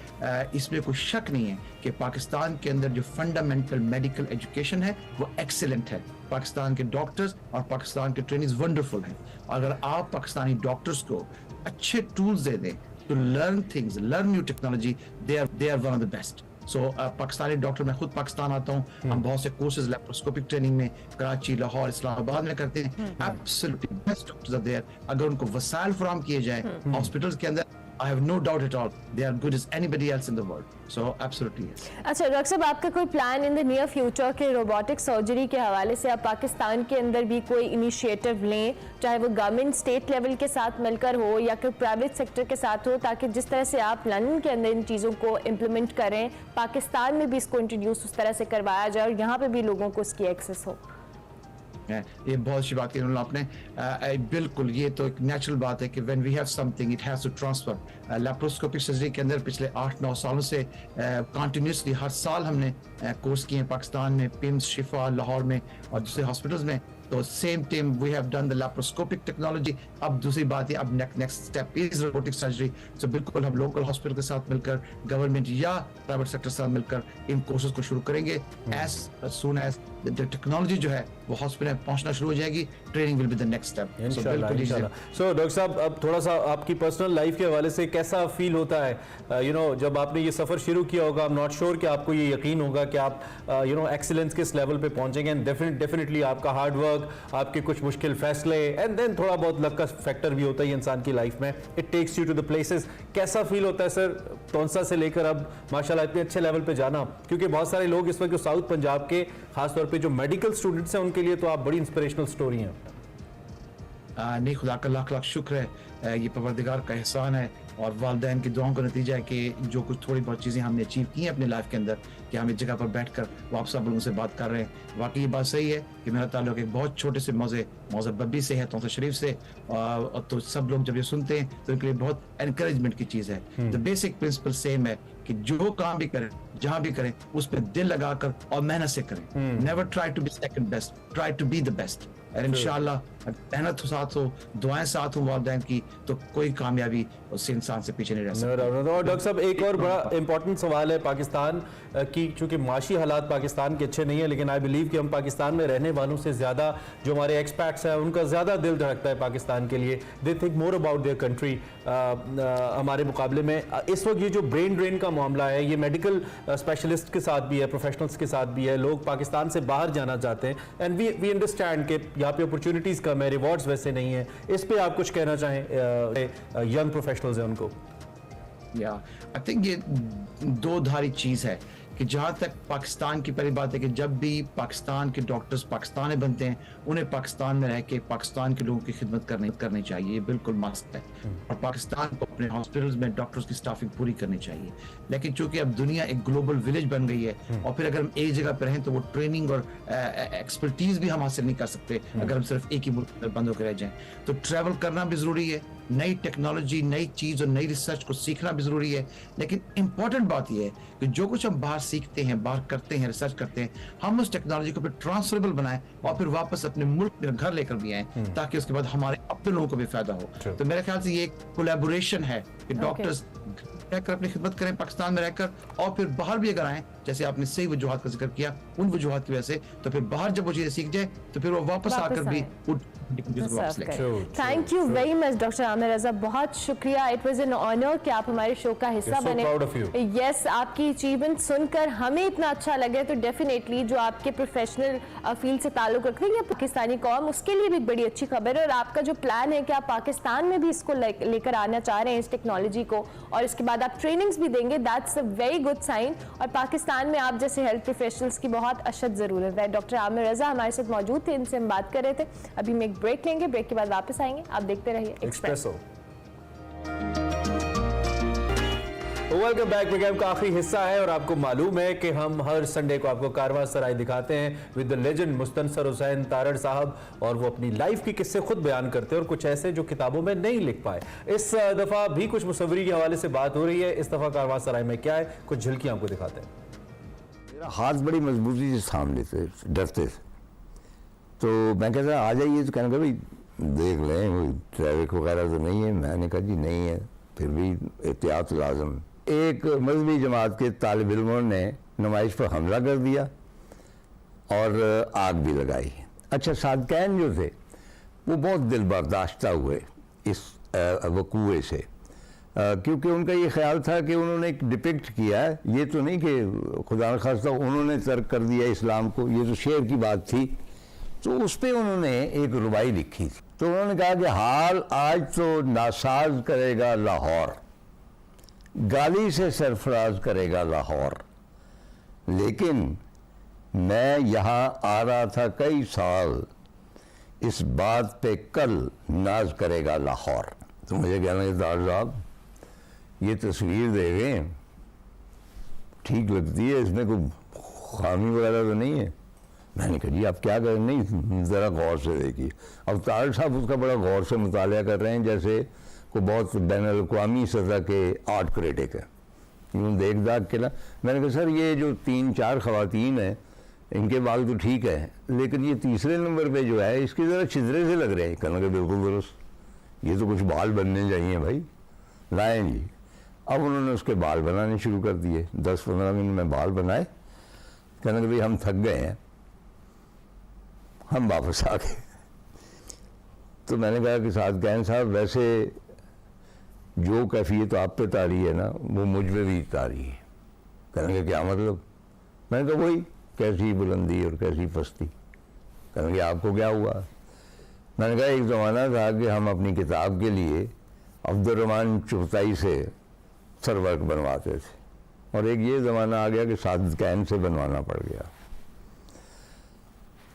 Speaker 17: इसमें कोई शक नहीं है कि पाकिस्तान के अंदर जो फंडामेंटल मेडिकल एजुकेशन है वो एक्सीलेंट है। पाकिस्तान के डॉक्टर्स और पाकिस्तान के ट्रेनिंग्स वंडरफुल हैं। अगर आप पाकिस्तानी डॉक्टर्स को अच्छे टूल्स दे दें to learn things, learn new technology, they are one of the best. So Pakistani doctor, मैं खुद पाकिस्तान आता हूँ, हम बहुत से कोर्सेज लेप्रोस्कोपिक ट्रेनिंग में कराची, लाहौर, इस्लामाबाद में करते हैं। Absolutely best doctors are there. अगर उनको वसाइल फराहम किए जाए हॉस्पिटल्स के अंदर, I have no doubt at all they are good as anybody else in the world. So absolutely yes.
Speaker 1: अच्छा डॉक्टर साहब, आपका कोई plan in the near future के रोबोटिक सर्जरी के हवाले से आप पाकिस्तान के अंदर भी कोई इनिशिएटिव लें, चाहे वो गवर्नमेंट स्टेट लेवल के साथ मिलकर हो या कोई प्राइवेट सेक्टर के साथ हो, ताकि जिस तरह से आप लंदन के अंदर इन चीज़ों को इम्प्लीमेंट करें, पाकिस्तान में भी इसको इंट्रोड्यूस उस तरह से करवाया जाए और यहाँ पर भी लोगों को इसकी एक्सेस हो?
Speaker 17: ये बहुत अच्छी बात की आपने। बिल्कुल, ये तो एक नेचुरल बात है कि when we have something it has to transfer. Laparoscopic surgery के अंदर पिछले 8-9 सालों से कंटिन्यूसली हर साल हमने कोर्स किए हैं पाकिस्तान में, पिम्स, शिफा, लाहौर में और दूसरे हॉस्पिटल्स में। तो same time we have done the laparoscopic technology. अब दूसरी बात है, अब next step is robotic surgery. तो बिल्कुल हम लोकल हॉस्पिटल के साथ मिलकर, गवर्नमेंट या प्राइवेट सेक्टर के साथ मिलकर इन कोर्सेज को शुरू करेंगे। एज सून एज टेक्नोलॉजी जो है वो हॉस्पिटल में पहुंचना शुरू हो जाएगी, training will be the next step.
Speaker 2: इंशाल्लाह। सो डॉक्टर साहब, अब थोड़ा सा आपकी पर्सनल लाइफ के हवाले से कैसा फील होता है, जब आपने ये सफर शुरू किया होगा, आई एम नॉट श्योर कि आपको ये यकीन होगा कि आप एक्सीलेंस के इस लेवल पे पहुंचेंगे, एंड डेफिनेटली आपका हार्ड वर्क, आपके कुछ मुश्किल फैसले, एंड देन थोड़ा बहुत लक का फैक्टर भी होता है इंसान की लाइफ में, it takes you to the places. कैसा फील होता है सर तौंसा से लेकर अब माशाल्लाह इतने अच्छे लेवल पे जाना? क्योंकि बहुत सारे लोग इस वक्त जो साउथ पंजाब के खासतौर पे जो मेडिकल स्टूडेंट्स हैं उनके लिए तो आप बड़ी इंस्पिरेशनल स्टोरी हैं।
Speaker 17: नहीं, खुदा का लाख लाख शुक्र है, ये परवरदिगार का एहसान है और वालिदैन की दुआओं का नतीजा है कि जो कुछ थोड़ी बहुत चीज़ें हमने अचीव की हैं अपनी लाइफ के अंदर, कि हम इस जगह पर बैठकर वापस आप लोगों से बात कर रहे हैं। वाकई ये बात सही है कि मेरा ताल्लुक एक बहुत छोटे से मौज़े बब्बी से है, तौसा शरीफ से, और तो सब लोग जब ये सुनते हैं तो इनके लिए बहुत एनकरेजमेंट की चीज़ है। द बेसिक प्रिंसिपल सेम है कि जो काम भी करें, जहां भी करें, उस पर दिल लगाकर और मेहनत से करें। Never try to be second best, try to be the best. और इंशाल्लाह मेहनत साथ हो, दुआएं साथ हो वालिदैन की, तो कोई कामयाबी उस इंसान से पीछे नहीं रह सकती।
Speaker 2: डॉक्टर साहब, एक और बड़ा इंपॉर्टेंट सवाल है पाकिस्तान की, चूंकि माशी हालात पाकिस्तान के अच्छे नहीं है, लेकिन आई बिलीव कि हम पाकिस्तान में रहने वालों से ज्यादा जो हमारे एक्सपैट्स हैं उनका ज्यादा दिल धड़कता है पाकिस्तान के लिए। They think more about their country हमारे मुकाबले में। इस वक्त ये जो ब्रेन ड्रेन का मामला है, ये मेडिकल स्पेशलिस्ट के साथ भी है, प्रोफेशनल्स के साथ भी है, लोग पाकिस्तान से बाहर जाना चाहते हैं, एंड वी अंडरस्टैंड कि यहाँ पे अपॉर्चुनिटीज कम है, रिवॉर्ड्स वैसे नहीं है। इस पे आप कुछ कहना चाहें यंग प्रोफेशनल्स हैं उनको?
Speaker 17: या आई थिंक ये दो धारी चीज है कि जहाँ तक पाकिस्तान की पहली बात है कि जब भी पाकिस्तान के डॉक्टर्स पाकिस्तान में बनते हैं, उन्हें पाकिस्तान में रह के पाकिस्तान के लोगों की खिदमत करनी चाहिए, ये बिल्कुल मस्त है। और पाकिस्तान को अपने हॉस्पिटल्स में डॉक्टर्स की स्टाफिंग पूरी करनी चाहिए। लेकिन चूंकि अब दुनिया एक ग्लोबल विलेज बन गई है, और फिर अगर हम एक जगह पर रहें तो वो ट्रेनिंग और एक्सपर्टीज भी हम हासिल नहीं कर सकते अगर हम सिर्फ एक ही मुल्क में बंद होकर रह जाएं। तो ट्रैवल करना भी जरूरी है, नई टेक्नोलॉजी, नई चीज और नई रिसर्च को सीखना भी जरूरी है। लेकिन इंपॉर्टेंट बात यह है कि जो कुछ हम बाहर सीखते हैं, बाहर करते हैं, रिसर्च करते हैं, हम उस टेक्नोलॉजी को फिर ट्रांसफरेबल बनाएं और फिर वापस अपने मुल्क में घर लेकर भी आए, ताकि उसके बाद हमारे अपने लोगों को भी फायदा हो। तो मेरे ख्याल से ये एक कोलैबोरेशन है कि डॉक्टर्स रहकर अपनी खिदमत करें पाकिस्तान में रहकर, और फिर बाहर भी अगर आए, जैसे आपने सही वजूहात का जिक्र किया, उन वजूहात की वजह से, तो फिर बाहर जब वो चीजें सीख जाए तो फिर वो वापस आकर भी
Speaker 1: thank you very much doctor Aamir Raza, बहुत शुक्रिया। इट वाज एन ऑनर कि आप हमारे शो का हिस्सा बने। यस, आपकी अचीवमेंट सुनकर हमें इतना अच्छा लगे, तो डेफिनेटली जो आपके प्रोफेशनल फील्ड से ताल्लुक रखते हैं पाकिस्तानी कौम, उसके लिए भी एक बड़ी अच्छी खबर है। और आपका जो प्लान है कि आप पाकिस्तान में भी इसको लेकर आना चाह रहे हैं इस टेक्नोलॉजी को, और इसके बाद आप ट्रेनिंग्स भी देंगे, that's a very good sign. और पाकिस्तान में आप जैसे हेल्थ प्रोफेशनल्स की बहुत अशद ज़रूरत है। डॉक्टर आमिर रजा हमारे साथ मौजूद थे, इनसे हम बात कर रहे थे। अभी हम एक ब्रेक लेंगे, ब्रेक के बाद वापस आएंगे। आप देखते रहिए एक्सप्रेसो।
Speaker 2: Welcome back. प्रोग्राम का आखिरी हिस्सा है और आपको मालूम है कि हम हर संडे को आपको कारवां सराय दिखाते हैं with the legend Mustansar Hussain Tarar साहब, और वो अपनी लाइफ की किस्से खुद बयान करते हैं और कुछ ऐसे जो किताबों में नहीं लिख पाए। इस दफा भी कुछ मुसव्वरी के हवाले से बात हो रही है। इस दफा कारवां सराय में क्या है, कुछ झलकियां आपको दिखाते हैं।
Speaker 18: मेरा हाथ बड़ी मजबूती से थाम लेते, डरते थे, तो मैं कहता आ जाइए, तो कहने का भाई देख लें वो ट्रैफिक वगैरह तो नहीं है। मैंने कहा जी नहीं है, फिर भी एहतियात लाजम। एक मजहबी जमात के तालिब इल्मों ने नुमाइश पर हमला कर दिया और आग भी लगाई। अच्छा, सादकैन जो थे वो बहुत दिल बर्दाश्ता हुए इस वकूए से। क्योंकि उनका ये ख्याल था कि उन्होंने एक डिपिक्ट किया है, ये तो नहीं कि खुदा न खास्ता उन्होंने तर्क कर दिया इस्लाम को, ये तो शेर की बात थी। तो उस पर उन्होंने एक रुबाई लिखी थी। तो उन्होंने कहा कि हाल आज तो नासाज करेगा लाहौर, गाली से सरफराज करेगा लाहौर, लेकिन मैं यहाँ आ रहा था कई साल, इस बात पे कल नाज करेगा लाहौर। तो मुझे कहना है दार साहब ये तस्वीर देखें, ठीक लगती है, इसमें कोई खामी वगैरह तो नहीं है। मैंने कहा जी आप क्या करें, नहीं ज़रा गौर से देखिए। अब तार साहब उसका बड़ा गौर से मुतालिया कर रहे हैं, जैसे को बहुत बैनुल-अक़वामी सतह के आर्ट क्रिटिक है, यूँ देख दाग के ना। मैंने कहा सर ये जो 3-4 ख़वातीन हैं इनके बाल तो ठीक है, लेकिन ये तीसरे नंबर पे जो है इसके ज़रा छिदरे से लग रहे हैं। कहना कि बिल्कुल दुरुस्त, ये तो कुछ बाल बनने चाहिए भाई, लाएँ जी। अब उन्होंने उसके बाल बनाने शुरू कर दिए, 10-15 मिनट में बाल बनाए। कहना कि भाई हम थक गए हैं, हम वापस आ गए। तो मैंने कहा कि सादगैन साहब वैसे जो कैफियत आप पे तारी है ना वो मुझ पे भी तारी है। कहने का क्या मतलब? मैंने कहा वही कैसी बुलंदी और कैसी पस्ती। कहने कि आपको क्या हुआ? मैंने कहा एक ज़माना था कि हम अपनी किताब के लिए अब्दुर्रहमान चुगताई से सरवर्क बनवाते थे, और एक ये ज़माना आ गया कि सादगैन से बनवाना पड़ गया।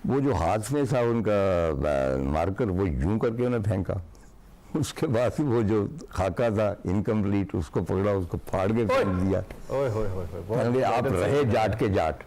Speaker 18: वो जो हाथ में था उनका मार्कर, वो यूं करके उन्हें फेंका। उसके बाद वो जो खाका था इनकम्प्लीट, उसको पकड़ा, उसको फाड़ के फेंक दिया। आप रहे जाट के जाट।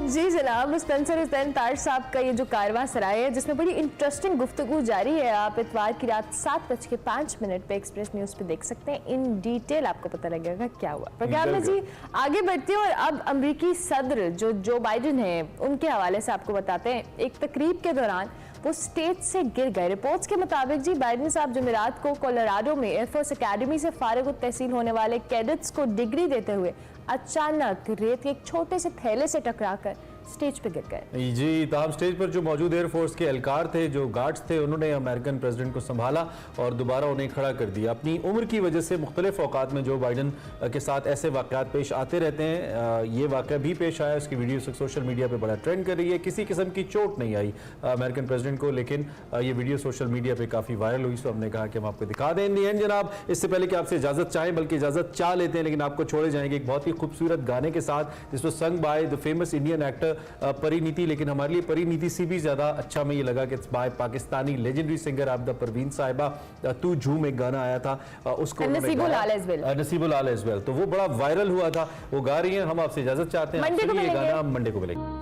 Speaker 1: जी जनाब, स्पेंसर हुसैन ताज साहब का ये जो कारवां सराय है जिसमें बड़ी इंटरेस्टिंग गुफ्तगू जारी है, आप इतवार की रात 7:05 पे एक्सप्रेस न्यूज़ पे देख सकते हैं। इन डिटेल आपको पता लगेगा क्या हुआ। प्रोग्राम में जी आगे बढ़ते हैं और अब अमेरिकी सदर जो बाइडेन है उनके हवाले से आपको बताते हैं। एक तकरीब के दौरान वो स्टेज से गिर गए। रिपोर्ट्स के मुताबिक जी बाइडेन साहब जुमेरात को कोलोराडो में एयरफोर्स अकेडमी से फारिग तहसील होने वाले कैडेट्स को डिग्री देते हुए अचानक रेत के एक छोटे से थैले से टकराकर स्टेज पे गिर गए।
Speaker 2: जी, ताहम स्टेज पर जो मौजूद एयरफोर्स के एहलकार थे, जो गार्ड्स थे, उन्होंने अमेरिकन प्रेसिडेंट को संभाला और दोबारा उन्हें खड़ा कर दिया। अपनी उम्र की वजह से मुख्तलिफ औकात में जो बाइडेन के साथ ऐसे वाक़यात पेश आते रहते हैं। ये वाक़या भी पेश आया, उसकी वीडियो सोशल मीडिया पर बड़ा ट्रेंड कर रही है। किसी किस्म की चोट नहीं आई अमेरिकन प्रेसिडेंट को, लेकिन ये वीडियो सोशल मीडिया पर काफ़ी वायरल हुई, तो हमने कहा कि हम आपको दिखा दें। इन दी एंड जनाब, इससे पहले कि आपसे इजाज़त चाहें, बल्कि इजाज़त चाह लेते हैं, लेकिन आपको छोड़े जाएंगे एक बहुत ही खूबसूरत गाने के साथ, जिसको sung by the famous Indian actor Parineeti. लेकिन हमारे लिए परिनीति से भी ज्यादा अच्छा में ये लगा कि by Pakistani legendary singer Abida Parveen Sahiba, Tu झूम एक गाना आया था, उसको
Speaker 1: नसीबुल आल
Speaker 2: एज़ वेल, तो वो बड़ा वायरल हुआ था। वो गा रही हैं। हम आपसे इजाजत चाहते हैं, ये गाना मंडे को मिलेगा।